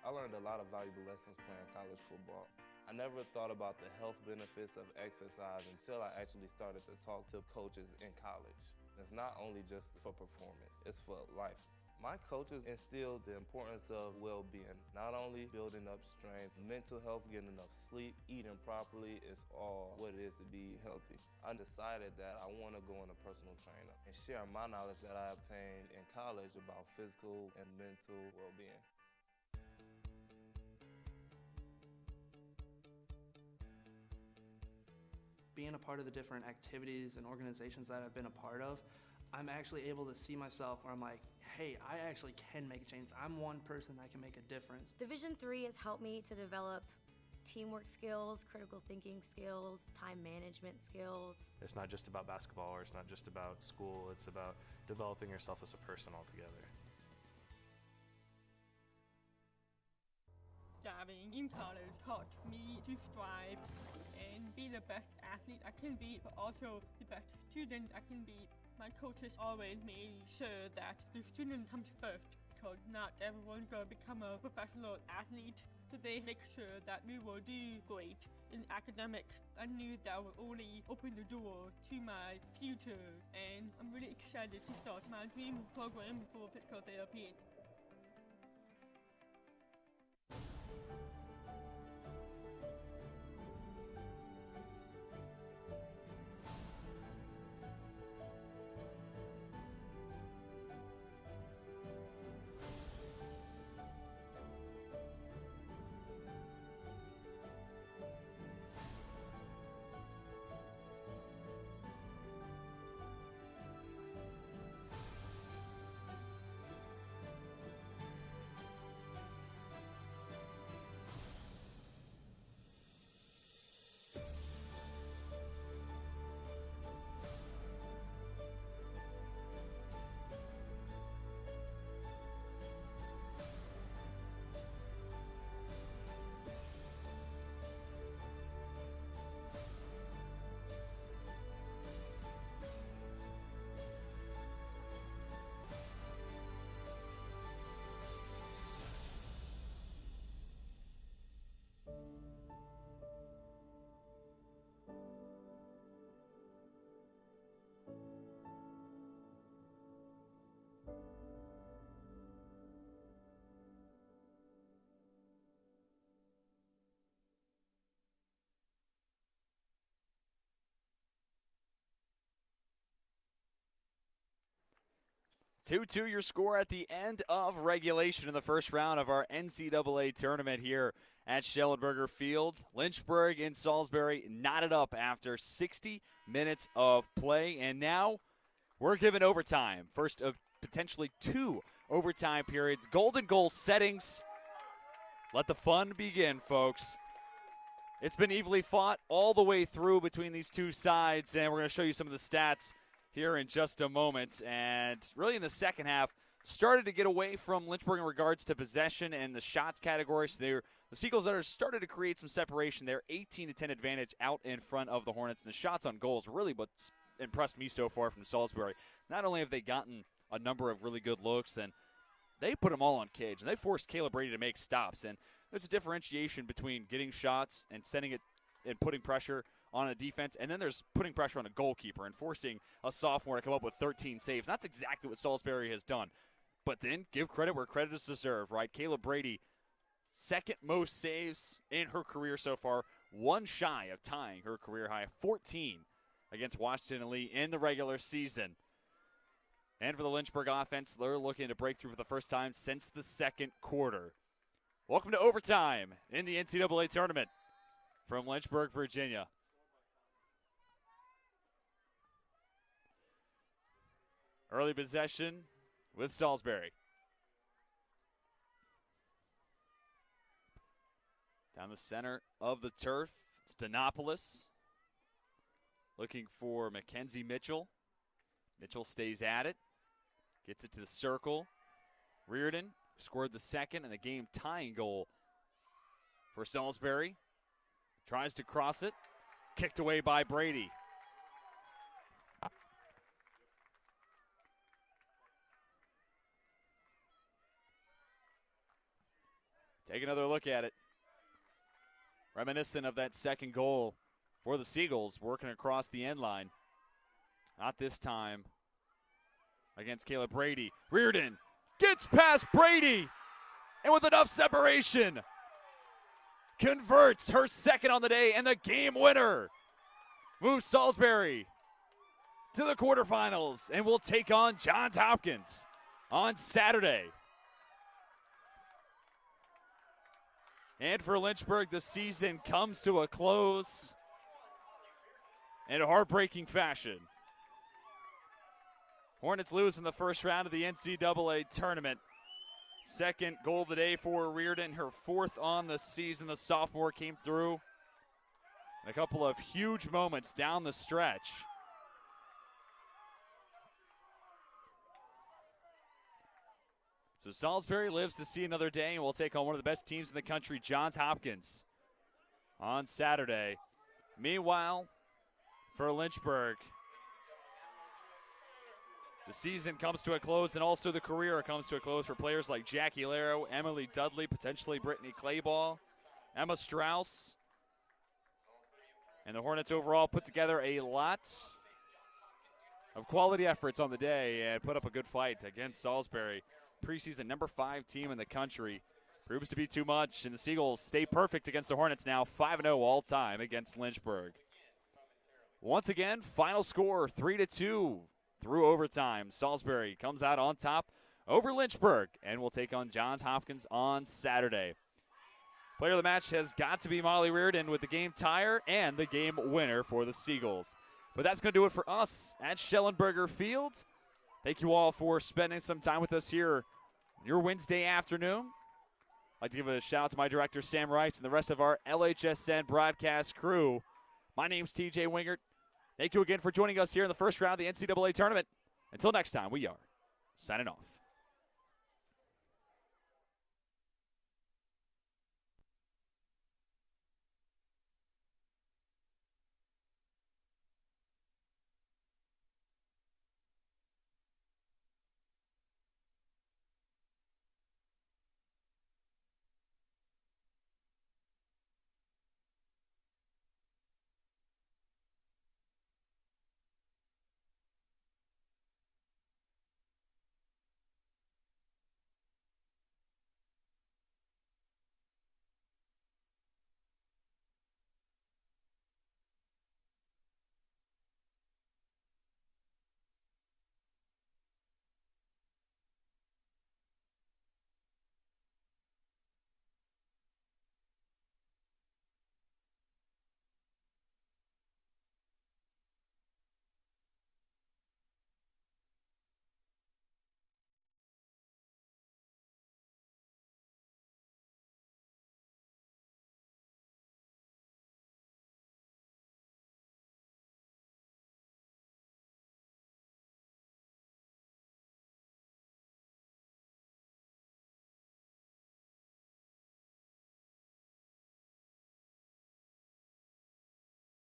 I learned a lot of valuable lessons playing college football. I never thought about the health benefits of exercise until I actually started to talk to coaches in college. It's not only just for performance, it's for life. My coaches instilled the importance of well-being, not only building up strength, mental health, getting enough sleep, eating properly is all what it is to be healthy. I decided that I want to go on a personal trainer and share my knowledge that I obtained in college about physical and mental well-being. Being a part of the different activities and organizations that I've been a part of, I'm actually able to see myself where I'm like, hey, I actually can make a change. I'm one person that can make a difference. Division III has helped me to develop teamwork skills, critical thinking skills, time management skills. It's not just about basketball, or it's not just about school, it's about developing yourself as a person altogether. Diving in college taught me to strive and be the best athlete I can be, but also the best student I can be. My coaches always made sure that the student comes first, because not everyone's gonna become a professional athlete. So they make sure that we will do great in academics. I knew that would only open the door to my future, and I'm really excited to start my dream program for physical therapy. Two-two your score at the end of regulation in the first round of our NCAA tournament here at Schellenberger Field. Lynchburg and Salisbury knotted up after 60 minutes of play, and now we're given overtime. First of potentially 2 overtime periods. Golden goal settings. Let the fun begin, folks. It's been evenly fought all the way through between these two sides, and we're going to show you some of the stats here in just a moment. And really in the second half, started to get away from Lynchburg in regards to possession and the shots category. So the Seagulls that started to create some separation there, 18-10 advantage out in front of the Hornets. And the shots on goals really what's impressed me so far from Salisbury. Not only have they gotten a number of really good looks, and they put them all on cage, and they forced Caleb Brady to make stops. And there's a differentiation between getting shots and sending it and putting pressure on a defense, and then there's putting pressure on a goalkeeper and forcing a sophomore to come up with 13 saves. That's exactly what Salisbury has done. But then give credit where credit is deserved, right? Caleb Brady, second most saves in her career so far, one shy of tying her career high, 14 against Washington and Lee in the regular season. And for the Lynchburg offense, they're looking to break through for the first time since the second quarter. Welcome to overtime in the NCAA tournament from Lynchburg, Virginia. Early possession with Salisbury. Down the center of the turf, Stanopoulos looking for Mackenzie Mitchell. Mitchell stays at it, gets it to the circle. Reardon scored the second and the game-tying goal for Salisbury. Tries to cross it, kicked away by Brady. Take another look at it. Reminiscent of that second goal for the Seagulls, working across the end line. Not this time against Caleb Brady. Reardon gets past Brady, and with enough separation, converts her second on the day and the game winner. Moves Salisbury to the quarterfinals and will take on Johns Hopkins on Saturday. And for Lynchburg, the season comes to a close in a heartbreaking fashion. Hornets lose in the first round of the NCAA tournament. Second goal of the day for Reardon, her fourth on the season. The sophomore came through in a couple of huge moments down the stretch. So Salisbury lives to see another day and will take on one of the best teams in the country, Johns Hopkins, on Saturday. Meanwhile, for Lynchburg, the season comes to a close, and also the career comes to a close for players like Jackie Laro, Emily Dudley, potentially Brittany Clayball, Emma Strauss. And the Hornets overall put together a lot of quality efforts on the day and put up a good fight against Salisbury. Preseason number 5 team in the country. Proves to be too much, and the Seagulls stay perfect against the Hornets now, 5-0 all-time against Lynchburg. Once again, final score 3-2 through overtime. Salisbury comes out on top over Lynchburg and will take on Johns Hopkins on Saturday. Player of the match has got to be Molly Reardon with the game tire and the game winner for the Seagulls. But that's going to do it for us at Schellenberger Field. Thank you all for spending some time with us here your Wednesday afternoon. I'd like to give a shout out to my director, Sam Rice, and the rest of our LHSN broadcast crew. My name's TJ Wingert. Thank you again for joining us here in the first round of the NCAA tournament. Until next time, we are signing off.